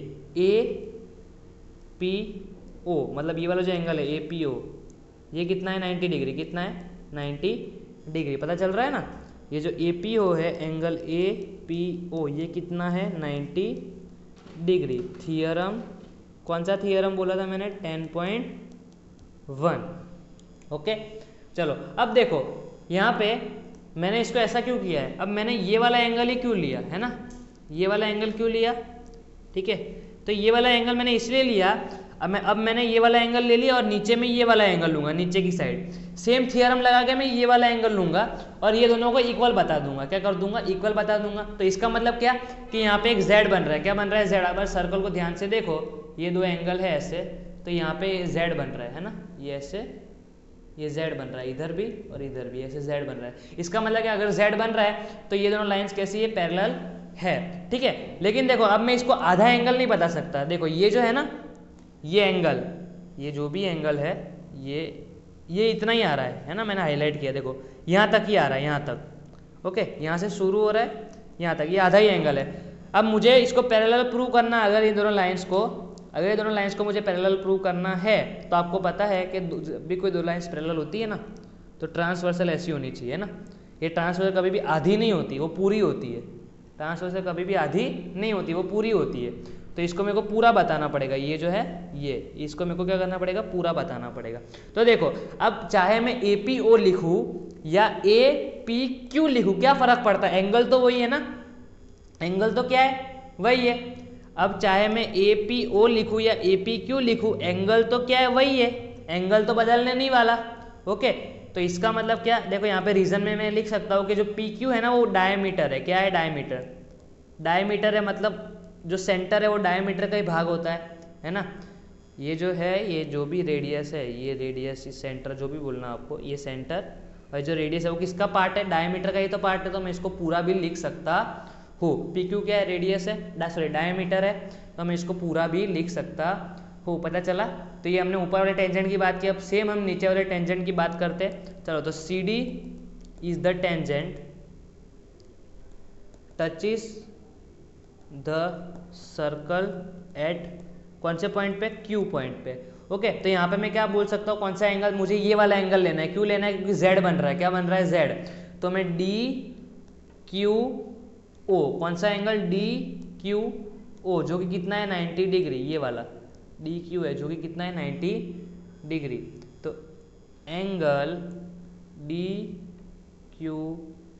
APO, मतलब ये वाला जो एंगल है APO, ये कितना है, 90 डिग्री, कितना है, 90 डिग्री, पता चल रहा है ना। ये जो APO है, एंगल APO, ये कितना है, 90 डिग्री। थियरम, कौन सा थियरम बोला था मैंने, 10.1। ओके, चलो अब देखो यहाँ पे मैंने इसको ऐसा क्यों किया है, अब मैंने ये वाला एंगल ही क्यों लिया है ना, ये वाला एंगल क्यों लिया, ठीक है, तो ये वाला एंगल मैंने इसलिए लिया, अब मैंने ये वाला एंगल ले लिया और नीचे में ये वाला एंगल लूंगा, नीचे की साइड सेम थियरम लगा के मैं ये वाला एंगल लूंगा और ये दोनों को इक्वल बता दूंगा। क्या कर दूंगा, इक्वल बता दूंगा। तो इसका मतलब क्या कि यहाँ पे एक z बन रहा है, क्या बन रहा है, z। अगर सर्कल को ध्यान से देखो, ये दो एंगल है ऐसे, तो यहाँ पे z बन रहा है ना, ये ऐसे, ये z बन रहा है, इधर भी और इधर भी ऐसे z बन रहा है। इसका मतलब क्या, अगर z बन रहा है तो ये दोनों लाइंस कैसी है, पैरेलल है, ठीक है। लेकिन देखो अब मैं इसको आधा एंगल नहीं बता सकता। देखो ये जो है ना, ये एंगल, ये जो भी एंगल है, ये इतना ही आ रहा है ना, मैंने हाईलाइट किया, देखो यहाँ तक ही आ रहा है, यहाँ तक। ओके, यहाँ से शुरू हो रहा है यहाँ तक, ये आधा ही एंगल है। अब मुझे इसको पैरेलल प्रूव करना, अगर ये दोनों लाइंस को मुझे पैरेलल प्रूव करना है, तो आपको पता है कि जब भी कोई दो लाइंस पैरेलल होती है ना, तो ट्रांसवर्सल ऐसी होनी चाहिए ना। ये ट्रांसवर्सल कभी भी आधी नहीं होती, वो पूरी होती है। ट्रांसवर्सल कभी भी आधी नहीं होती, वो पूरी होती है। तो इसको मेरे को पूरा बताना पड़ेगा, ये जो है ये, इसको मेरे को क्या करना पड़ेगा, पूरा बताना पड़ेगा। तो देखो अब चाहे मैं APO लिखूं या APQ लिखूं, क्या फर्क पड़ता है, एंगल तो वही है ना, एंगल तो क्या है, वही है। अब चाहे मैं APO लिखूं या APQ लिखूं, एंगल तो क्या है, वही है, एंगल तो बदलने नहीं वाला। ओके, तो इसका मतलब क्या, देखो यहाँ पे रीजन में मैं लिख सकता हूँ कि जो पी क्यू है ना वो डायमीटर है। क्या है? डायमीटर। डायमीटर है मतलब जो सेंटर है वो डायमीटर का ही भाग होता है ना। ये जो है, ये जो भी रेडियस है, ये रेडियस, इस सेंटर, जो भी बोलना आपको, ये सेंटर और जो रेडियस है वो किसका पार्ट है? डायमीटर का ही तो पार्ट है। तो मैं इसको पूरा भी लिख सकता हूँ। पी क्यू क्या है? रेडियस है, सॉरी डायमीटर है, तो मैं इसको पूरा भी लिख सकता हूँ। पता चला? तो ये हमने ऊपर वाले टेंजेंट की बात की। अब सेम हम नीचे वाले टेंजेंट की बात करते हैं। चलो, तो C D is the tangent touches the circle at कौन से पॉइंट पे? क्यू पॉइंट पे। ओके, तो यहाँ पे मैं क्या बोल सकता हूँ? कौन सा एंगल? मुझे ये वाला एंगल लेना है। क्यों लेना है? क्योंकि जेड बन रहा है। क्या बन रहा है? जेड। तो मैं डी क्यू ओ, कौन सा एंगल? डी क्यू ओ, जो कि कितना है? 90 डिग्री। ये वाला डी क्यू है जो कि कितना है? 90 डिग्री। तो angle D Q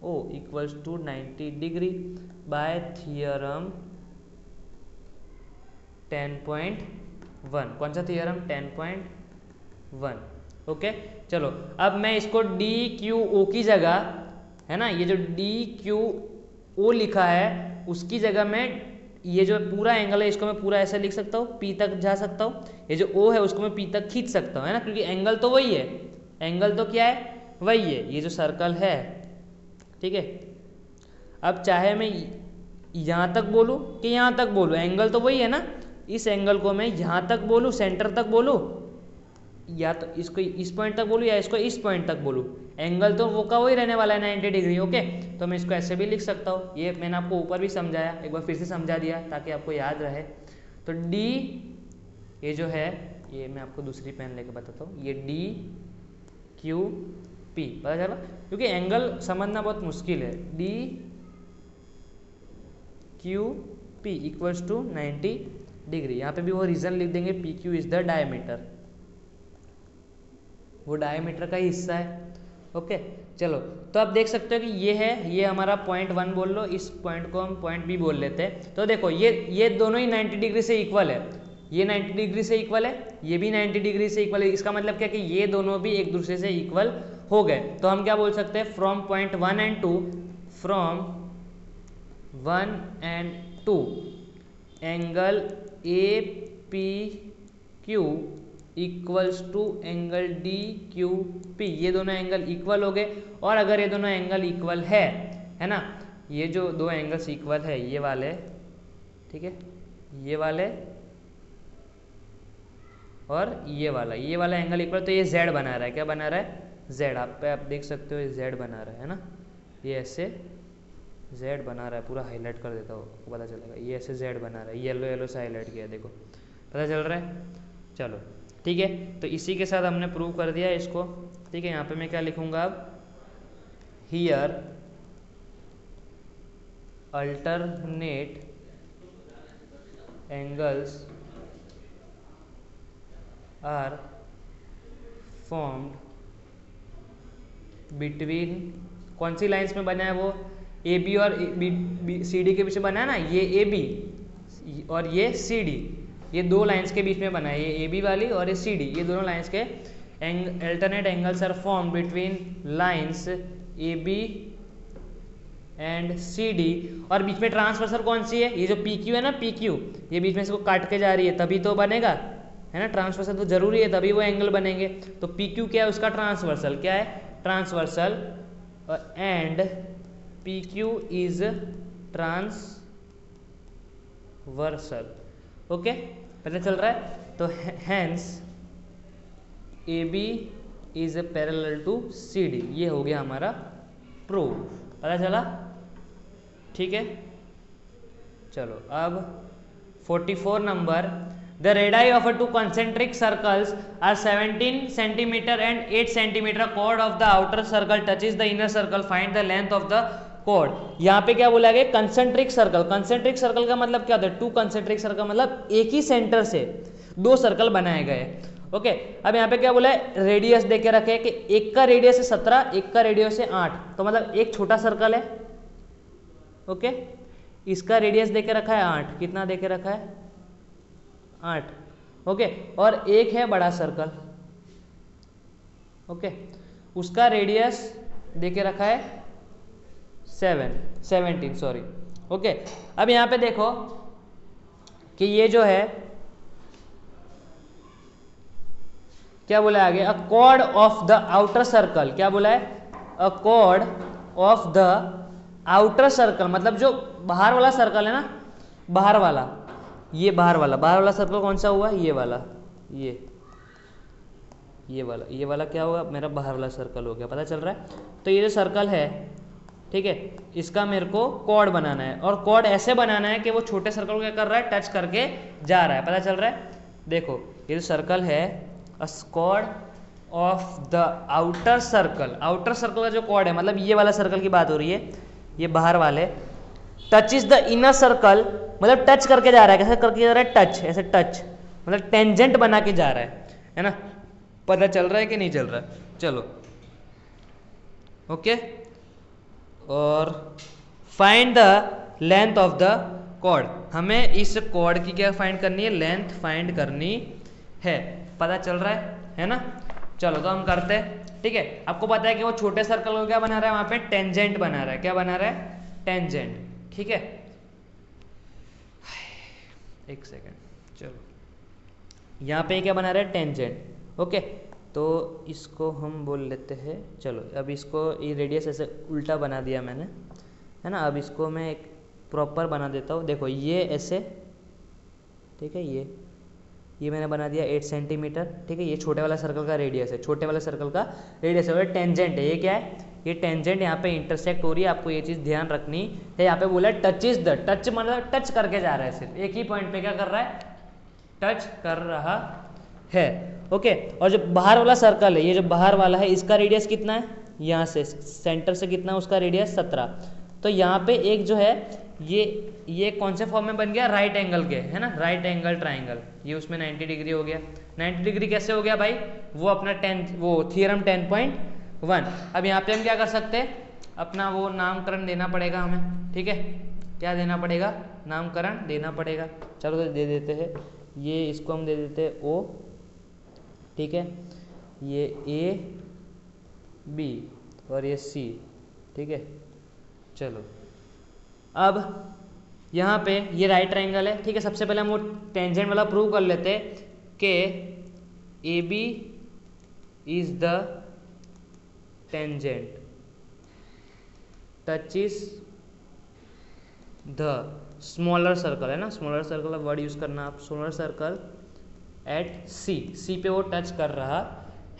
O equals to 90 degree by theorem 10.1। कौन सा थियरम? 10.1। ओके, चलो अब मैं इसको डी क्यू ओ की जगह, है ना, ये जो डी क्यू ओ लिखा है उसकी जगह में ये जो पूरा एंगल है इसको मैं पूरा ऐसे लिख सकता हूँ, पी तक जा सकता हूँ। ये जो ओ है उसको मैं पी तक खींच सकता हूँ, है ना, क्योंकि एंगल तो वही है। एंगल तो क्या है? वही है, ये जो सर्कल है। ठीक है, अब चाहे मैं यहाँ तक बोलूँ कि यहाँ तक बोलूँ, एंगल तो वही है ना। इस एंगल को मैं यहाँ तक बोलूँ, सेंटर तक बोलूँ, या तो इसको इस पॉइंट तक बोलूँ या इसको इस पॉइंट तक बोलूँ, एंगल तो वो का वही रहने वाला है 90 डिग्री। ओके, तो मैं इसको ऐसे भी लिख सकता हूँ। ये मैंने आपको ऊपर भी समझाया, एक बार फिर से समझा दिया ताकि आपको याद रहे। तो डी, ये जो है, ये मैं आपको दूसरी पेन लेके बताता हूँ। ये डी क्यू पी, पता चला? क्योंकि एंगल समझना बहुत मुश्किल है। D Q P equals to 90 degree. यहाँ पे भी वो रीजन लिख देंगे, P Q is the diameter, वो डायमीटर का ही हिस्सा है। ओके, चलो, तो आप देख सकते हो कि ये है, ये हमारा पॉइंट 1 बोल लो, इस पॉइंट को हम पॉइंट बी बोल लेते हैं। तो देखो ये दोनों ही 90 डिग्री से इक्वल है। ये 90 डिग्री से इक्वल है, ये भी 90 डिग्री से इक्वल है। इसका मतलब क्या कि ये दोनों भी एक दूसरे से इक्वल हो गए। तो हम क्या बोल सकते हैं? From point 1 and 2, from 1 and 2 angle A P Q equals to angle D Q P. ये दोनों एंगल इक्वल हो गए। और अगर ये दोनों एंगल इक्वल है ना, ये जो दो एंगल्स इक्वल है, ये वाले, ठीक है, ये वाले और ये वाला एंगल इक्वल, तो ये z बना रहा है। क्या बना रहा है? z। आप देख सकते हो ये z बना रहा है ना, ये ऐसे z बना रहा है। पूरा हाईलाइट कर देता हूँ, आपको पता चलेगा। ये ऐसे z बना रहा है, येलो येलो से हाईलाइट किया है, देखो पता चल रहा है। चलो ठीक है, तो इसी के साथ हमने प्रूव कर दिया इसको। ठीक है, यहाँ पे मैं क्या लिखूंगा अब? Here alternate angles are formed between, कौन सी लाइंस में बना है वो? ए बी और सी डी के बीच में बना है ना, ये ए बी और ये सी डी, ये दो लाइंस के बीच में बना है, ये ए बी वाली और ये सी डी, ये दोनों लाइंस के alternate angles are form between lines A B and C D. और बीच में ट्रांसवर्सल कौन सी है? ये जो पी क्यू है ना, पी क्यू, ये बीच में से को काट के जा रही है, तभी तो बनेगा, है ना। ट्रांसवर्सल तो जरूरी है, तभी वो एंगल बनेंगे। तो पी क्यू क्या है? उसका ट्रांसवर्सल। क्या है? Transversal. And P Q is transversal. Okay, पता चल रहा है? तो hence A B is parallel to C D. ये हो गया हमारा प्रूव। पता चला? ठीक है, चलो अब 44 number. The radii of two concentric circles are 17 centimetre and 8 centimetre. Chord of the outer circle touches the inner circle, find the length of the chord. यहाँ पे क्या बोला गया? Concentric circle. कंसेंट्रिक सर्कल का मतलब क्या होता है? टू कंसेंट्रिक सर्कल मतलब एक ही सेंटर से दो सर्कल बनाए गए। ओके, अब यहाँ पे क्या बोला है? रेडियस देके रखे कि एक का रेडियस है 17, एक का रेडियस है 8, तो मतलब एक छोटा सर्कल है। ओके, इसका रेडियस देके रखा है 8, कितना देके रखा है? 8। ओके, और एक है बड़ा सर्कल, ओके, उसका रेडियस दे के रखा है 17 सॉरी। ओके, अब यहाँ पे देखो कि ये जो है क्या बोला आगे, अ cord of the outer circle, क्या बोला है, अ cord of the outer circle, मतलब जो बाहर वाला सर्कल है ना, बाहर वाला, ये बाहर वाला सर्कल कौन सा हुआ, ये वाला, ये वाला क्या होगा, मेरा बाहर वाला सर्कल हो गया, पता चल रहा है। तो ये जो सर्कल है, ठीक है, इसका मेरे को कॉर्ड बनाना है, और कॉर्ड ऐसे बनाना है कि वो छोटे सर्कल को क्या कर रहा है, टच करके जा रहा है, पता चल रहा है। देखो ये जो सर्कल है, अ cord of the outer circle, outer circle का जो कॉर्ड है, मतलब ये वाला सर्कल की बात हो रही है, ये बाहर वाले, touch is the inner circle, मतलब टच करके जा रहा है, कैसे करके जा रहा है, टच, ऐसे टच, मतलब टेंजेंट बना के जा रहा है ना, पता चल रहा है कि नहीं चल रहा है, चलो ओके। और find the length of the chord, हमें इस कॉर्ड की क्या फाइंड करनी है, लेंथ फाइंड करनी है, पता चल रहा है ना। चलो तो हम करते हैं, ठीक है। आपको पता है कि वो छोटे सर्कल को क्या बना रहा है, वहां पे टेंजेंट बना रहा है, क्या बना रहा है, टेंजेंट, ठीक है। एक सेकेंड, चलो यहाँ पे क्या बना रहा है, टेंजेंट, ओके। तो इसको हम बोल लेते हैं, चलो अब इसको, ये रेडियस ऐसे उल्टा बना दिया मैंने, है ना। अब इसको मैं एक प्रॉपर बना देता हूँ, देखो ये ऐसे, ठीक है, ये मैंने बना दिया 8 सेंटीमीटर, ठीक है। ये छोटे वाला सर्कल का रेडियस है, छोटे वाले सर्कल का रेडियस है, और टेंजेंट है, ये क्या है, ये टेंजेंट यहाँ पे इंटरसेक्ट हो रही है, आपको ये चीज़ ध्यान रखनी है। यहाँ पे बोला टच इज द, टच मतलब टच करके जा रहा है, सिर्फ एक ही पॉइंट पे क्या कर रहा है, टच कर रहा है, ओके। और जो बाहर वाला सर्कल है, ये जो बाहर वाला है, इसका रेडियस कितना है, यहाँ से सेंटर से कितना है उसका रेडियस 17। तो यहाँ पे एक जो है ये कौन से फॉर्म में बन गया, राइट एंगल के, है ना, राइट एंगल ट्राइंगल, ये उसमें 90 डिग्री हो गया। 90 डिग्री कैसे हो गया भाई, वो अपना थ्योरम 10.1। अब यहाँ पे हम क्या कर सकते हैं, अपना वो नामकरण देना पड़ेगा हमें, ठीक है, क्या देना पड़ेगा, नामकरण देना पड़ेगा। चलो तो दे देते हैं, ये इसको हम दे देते हैं O, ठीक है, ये A B और ये C, ठीक है। चलो अब यहाँ पे ये राइट ट्रायंगल है, ठीक है। सबसे पहले हम वो टेंजेंट वाला प्रूव कर लेते कि AB is the tangent touches the smaller circle, है ना, स्मॉलर सर्कल का वर्ड यूज करना आप, स्मॉलर सर्कल एट सी पे वो टच कर रहा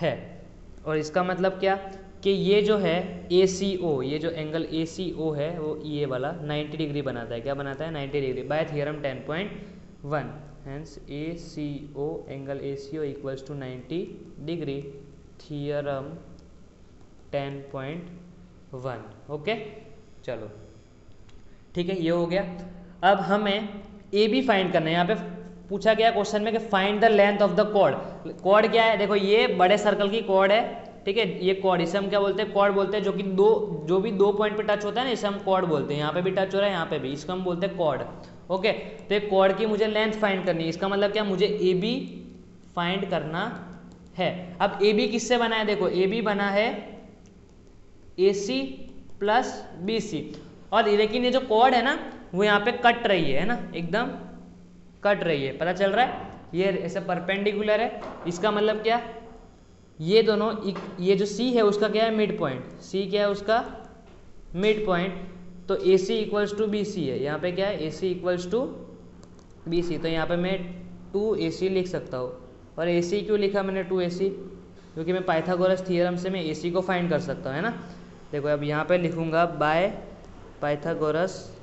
है। और इसका मतलब क्या कि ये जो है ACO, ये जो एंगल ACO है वो ये वाला 90 डिग्री बनाता है, क्या बनाता है, 90 degree by theorem 10.1। Hence ACO angle ACO equals to 90 degree, theorem 10.1, okay. चलो ठीक है, ये हो गया। अब हमें AB फाइंड करना है। यहाँ पे पूछा गया क्वेश्चन में कि find the length of the chord. Chord क्या है, देखो ये बड़े सर्कल की कॉर्ड है, ठीक है। ये कॉर्ड, इसे हम क्या बोलते हैं, कॉर्ड बोलते हैं, जो भी दो पॉइंट पे टच होता है ना, इसे हम कॉर्ड बोलते हैं। यहाँ पे भी टच हो रहा है, यहाँ पे भी, इसको हम बोलते हैं कॉर्ड, ओके। तो एक कॉर्ड की मुझे लेंथ फाइंड करनी है, इसका मतलब क्या, मुझे AB फाइंड करना है। अब AB किससे बना है, देखो AB बना है AC प्लस BC, और लेकिन ये जो कॉर्ड है ना वो यहाँ पे कट रही है ना, एकदम कट रही है, पता चल रहा है, ये ऐसे परपेंडिकुलर है। इसका मतलब क्या, ये दोनों, ये जो C है उसका क्या है, मिड पॉइंट, C क्या है उसका मिड पॉइंट, तो AC इक्वल्स टू BC है। यहाँ पे क्या है, AC इक्वल्स टू BC, तो यहाँ पे मैं 2AC लिख सकता हूँ। और AC क्यों लिखा मैंने 2AC, क्योंकि मैं पाइथागोरस थ्योरम से मैं AC को फाइंड कर सकता हूँ, है ना। देखो अब यहाँ पे लिखूंगा by Pythagoras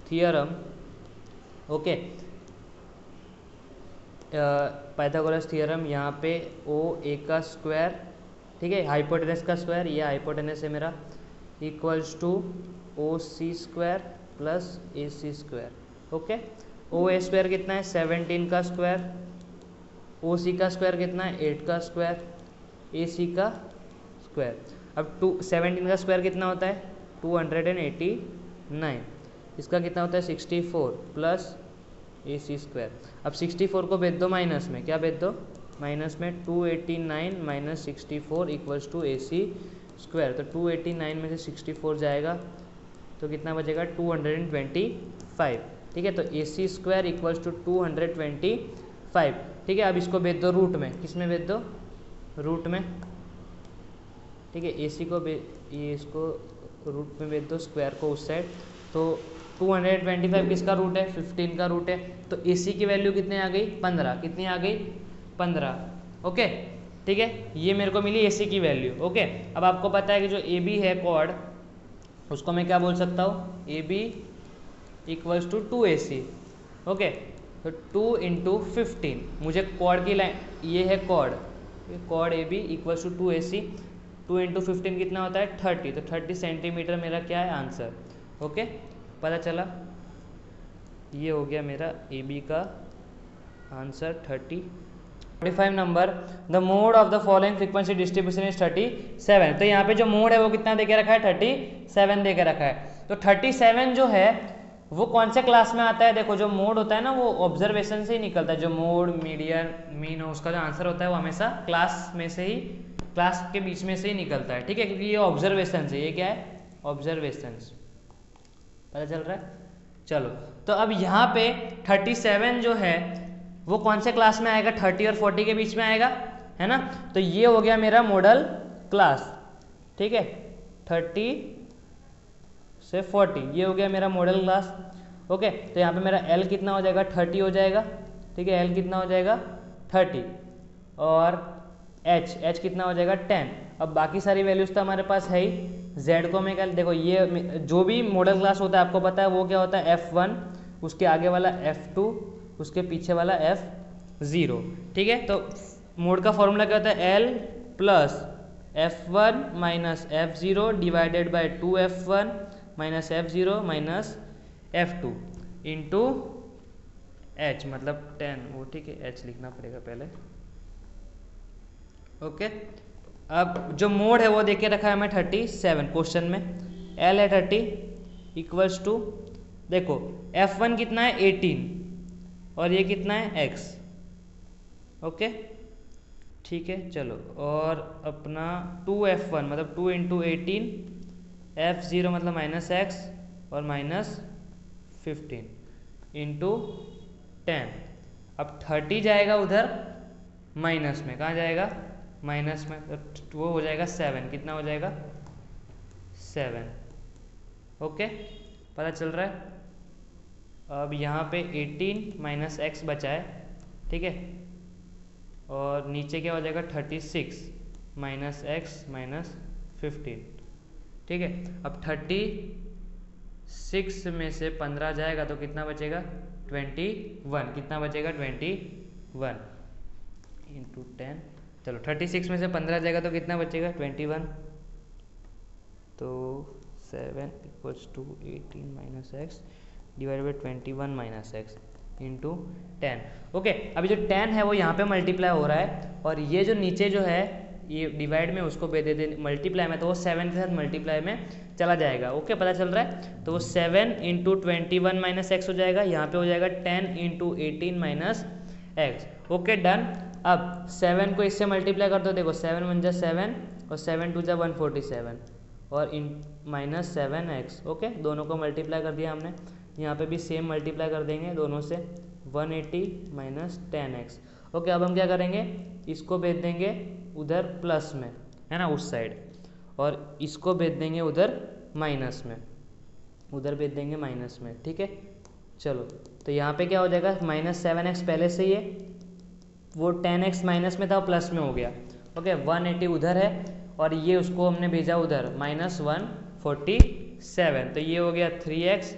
theorem, okay. Pythagoras theorem, यहाँ पे OA का स्क्वायर, ठीक है, हाइपोटेनस का स्क्वायर, ये हाइपोटेनस है मेरा, equals to OC square plus AC square, okay. OA square कितना है, 17 का स्क्वायर, OC का स्क्वायर कितना है, 8 का स्क्वायर, AC का स्क्वायर। अब 17 का स्क्वायर कितना होता है, 289, इसका कितना होता है 64 प्लस AC स्क्वायर। अब 64 को भेज दो माइनस में, क्या भेज दो माइनस में 289 minus 64 equals to AC square. तो 289 में से 64 जाएगा तो कितना बचेगा 225। ठीक है, तो AC स्क्वायर इक्वल्स टू 225। ठीक है, अब इसको भेज दो रूट में, किस में भेज दो, रूट में। ठीक है, AC को ये इसको रूट में भेज दो, स्क्वायर को उस साइड। तो 225 किसका रूट है, 15 का रूट है। तो AC की वैल्यू कितनी आ गई, 15। कितनी आ गई, 15। ओके, ठीक है, ये मेरे को मिली AC की वैल्यू। ओके, अब आपको पता है कि जो AB है कॉर्ड, उसको मैं क्या बोल सकता हूँ, AB equals to 2AC। Okay, तो 2 इंटू 15, मुझे कॉर्ड की लाइन, ये है chord, chord AB equals to 2AC। 2 into 15 कितना होता है, 30। तो 30 सेंटीमीटर मेरा क्या है, आंसर। ओके, पता चला, ये हो गया मेरा AB का answer 45 number. The mode of the following frequency distribution is 37। तो यहाँ पे जो मोड है वो कितना दे के रखा है, 37 दे के रखा है। तो 37 जो है वो कौन से क्लास में आता है, देखो जो मोड होता है ना वो ऑब्जर्वेशन से ही निकलता है। जो मोड, मीडियन, मीन, उसका जो आंसर होता है वो हमेशा क्लास में से ही, क्लास के बीच में से ही निकलता है। ठीक है, क्योंकि ये ऑब्जर्वेशन है, ये क्या है, ऑब्जर्वेशन। पता चल रहा है, चलो। तो अब यहाँ पे 37 जो है वो कौन से क्लास में आएगा, 30 और 40 के बीच में आएगा, है ना। तो ये हो गया मेरा मॉडल क्लास। ठीक है, 30 से 40 ये हो गया मेरा मॉडल क्लास। ओके, तो यहाँ पे मेरा L कितना हो जाएगा, 30 हो जाएगा। ठीक है, L कितना हो जाएगा, 30, और H कितना हो जाएगा, 10। अब बाकी सारी वैल्यूज तो हमारे पास है ही। Z को मैं क्या, देखो ये जो भी मॉडल क्लास होता है आपको पता है वो क्या होता है, F1, उसके आगे वाला F2, उसके पीछे वाला F0। ठीक है, तो मोड का फॉर्मूला क्या होता है, L plus F1 minus F0 divided by 2F1 minus F0 minus F2 into H, मतलब 10 वो। ठीक है, H लिखना पड़ेगा पहले। ओके, अब जो मोड है वो देखे रखा है हमें 37 क्वेश्चन में। L है 30 इक्वल्स टू, देखो F1 कितना है, 18, और ये कितना है, X। ओके, ठीक है, चलो। और अपना 2F1 मतलब 2 इंटू 18, F0 मतलब माइनस X, और माइनस 15 इंटू 10। अब 30 जाएगा उधर माइनस में, कहाँ जाएगा, माइनस में, तो वो हो जाएगा 7। कितना हो जाएगा, 7। ओके, पता चल रहा है। अब यहाँ पे 18 माइनस एक्स बचा है। ठीक है, और नीचे क्या हो जाएगा, 36 माइनस एक्स माइनस 15। ठीक है, अब 36 में से 15 जाएगा तो कितना बचेगा, 21। कितना बचेगा, 21 इंटू 10। चलो 36 में से 15 जाएगा तो कितना बचेगा, 21। तो 7 equals to 18 minus x divide by 21 minus x into 10। Okay, अभी जो 10 है वो यहाँ पे मल्टीप्लाई हो रहा है, और ये जो नीचे जो है ये डिवाइड में उसको दे दे मल्टीप्लाई में, तो वो 7 के साथ मल्टीप्लाई में चला जाएगा। ओके, पता चल रहा है। तो वो 7 इंटू 21 माइनस एक्स हो जाएगा, यहाँ पे हो जाएगा 10 into 18 minus x. Okay, done. अब 7 को इससे मल्टीप्लाई कर दो, देखो 7 1 जा 7 और 7 2 जा 147 और इन माइनस 7x। ओके, दोनों को मल्टीप्लाई कर दिया हमने, यहाँ पे भी सेम मल्टीप्लाई कर देंगे दोनों से, 180 माइनस 10x। ओके, अब हम क्या करेंगे, इसको भेज देंगे उधर प्लस में, है ना, उस साइड, और इसको भेज देंगे उधर माइनस में, उधर भेज देंगे माइनस में। ठीक है, चलो। तो यहाँ पे क्या हो जाएगा, माइनस 7x पहले से ही है, वो 10x माइनस में था प्लस में हो गया। ओके, 180 उधर है और ये उसको हमने भेजा उधर माइनस 147, तो ये हो गया 3x,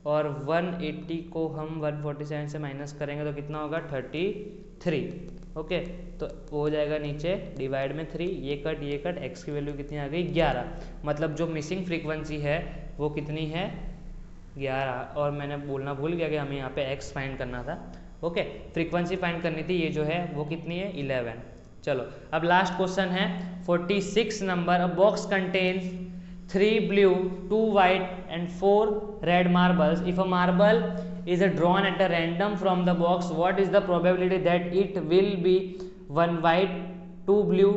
और 180 को हम 147 से माइनस करेंगे तो कितना होगा, 33। ओके, तो वो हो जाएगा नीचे डिवाइड में 3, ये कट, x की वैल्यू कितनी आ गई, 11। मतलब जो मिसिंग फ्रीक्वेंसी है वो कितनी है, 11। और मैंने बोलना भूल गया कि हमें यहाँ पे x फाइंड करना था। ओके, फ्रीक्वेंसी फाइंड करनी थी, ये जो है वो कितनी है, 11। चलो, अब लास्ट क्वेश्चन है 46 number. A box contains 3 blue, 2 white and 4 red marbles. If a marble is drawn at a random from the box, what is the probability that it will be 1 white 2 blue,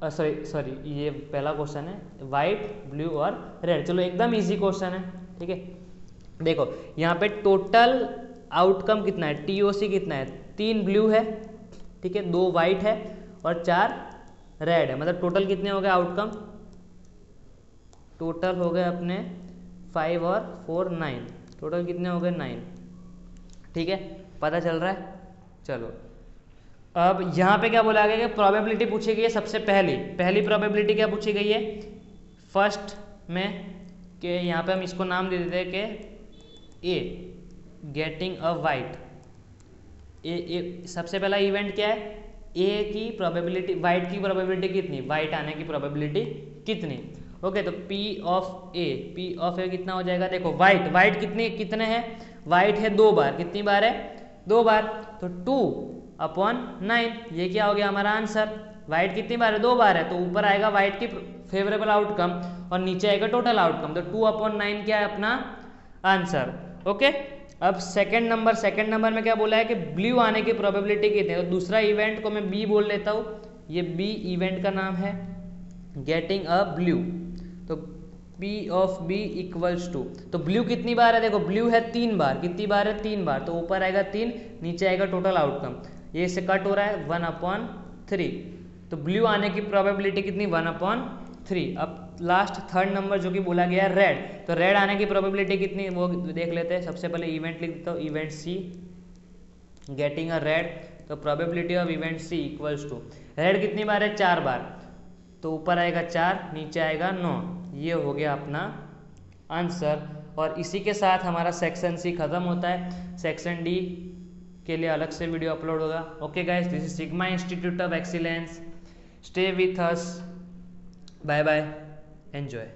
sorry ये पहला question है, white blue और red. चलो एकदम easy question है, ठीक है। देखो यहाँ पे टोटल आउटकम कितना है, TOC कितना है, 3 ब्लू है, ठीक है, 2 वाइट है और 4 रेड है। मतलब टोटल कितने हो गए आउटकम, टोटल हो गए अपने 5 और 4 9, टोटल कितने हो गए 9, ठीक है, पता चल रहा है। चलो अब यहाँ पे क्या बोला गया कि प्रोबेबिलिटी पूछी गई है। सबसे पहली प्रोबेबिलिटी क्या पूछी गई है फर्स्ट में, कि यहाँ पे हम इसको नाम दे देते हैं कि ए गेटिंग अ वाइट। ए सबसे पहला इवेंट क्या है, ए की प्रोबेबिलिटी, वाइट की प्रोबेबिलिटी कितनी, वाइट आने की प्रोबेबिलिटी कितनी। ओके तो P ऑफ ए कितना हो जाएगा, देखो वाइट कितने हैं, वाइट है 2 बार, कितनी बार है 2 बार, तो 2/9, ये क्या हो गया हमारा आंसर। वाइट कितनी बार है 2 बार है, तो ऊपर आएगा वाइट की फेवरेबल आउटकम और नीचे आएगा टोटल आउटकम, तो 2/9 क्या है अपना आंसर। ओके अब सेकंड नंबर में क्या बोला है कि ब्लू आने की प्रोबेबिलिटी कितनी है, तो दूसरा इवेंट को मैं बी बोल लेता हूँ, ये बी इवेंट का नाम है गेटिंग अ ब्लू, तो P of B equals to, तो ब्लू कितनी बार है, देखो ब्लू है 3 बार, कितनी बार है 3 बार, तो ऊपर आएगा 3, नीचे आएगा टोटल आउटकम, ये इससे कट हो रहा है 1/3, तो ब्लू आने की प्रोबेबिलिटी कितनी 1/3। अब लास्ट थर्ड नंबर जो कि बोला गया है रेड, तो रेड आने की प्रोबेबिलिटी कितनी वो देख लेते हैं। सबसे पहले इवेंट लिख देता हूँ, event C getting a red, तो probability of event C equals to, red कितनी बार है 4 बार, तो ऊपर आएगा 4, नीचे आएगा 9, ये हो गया अपना आंसर। और इसी के साथ हमारा सेक्शन C खत्म होता है। सेक्शन D के लिए अलग से वीडियो अपलोड होगा। Okay guys, this is Sigma Institute of Excellence, stay with us, bye bye, enjoy.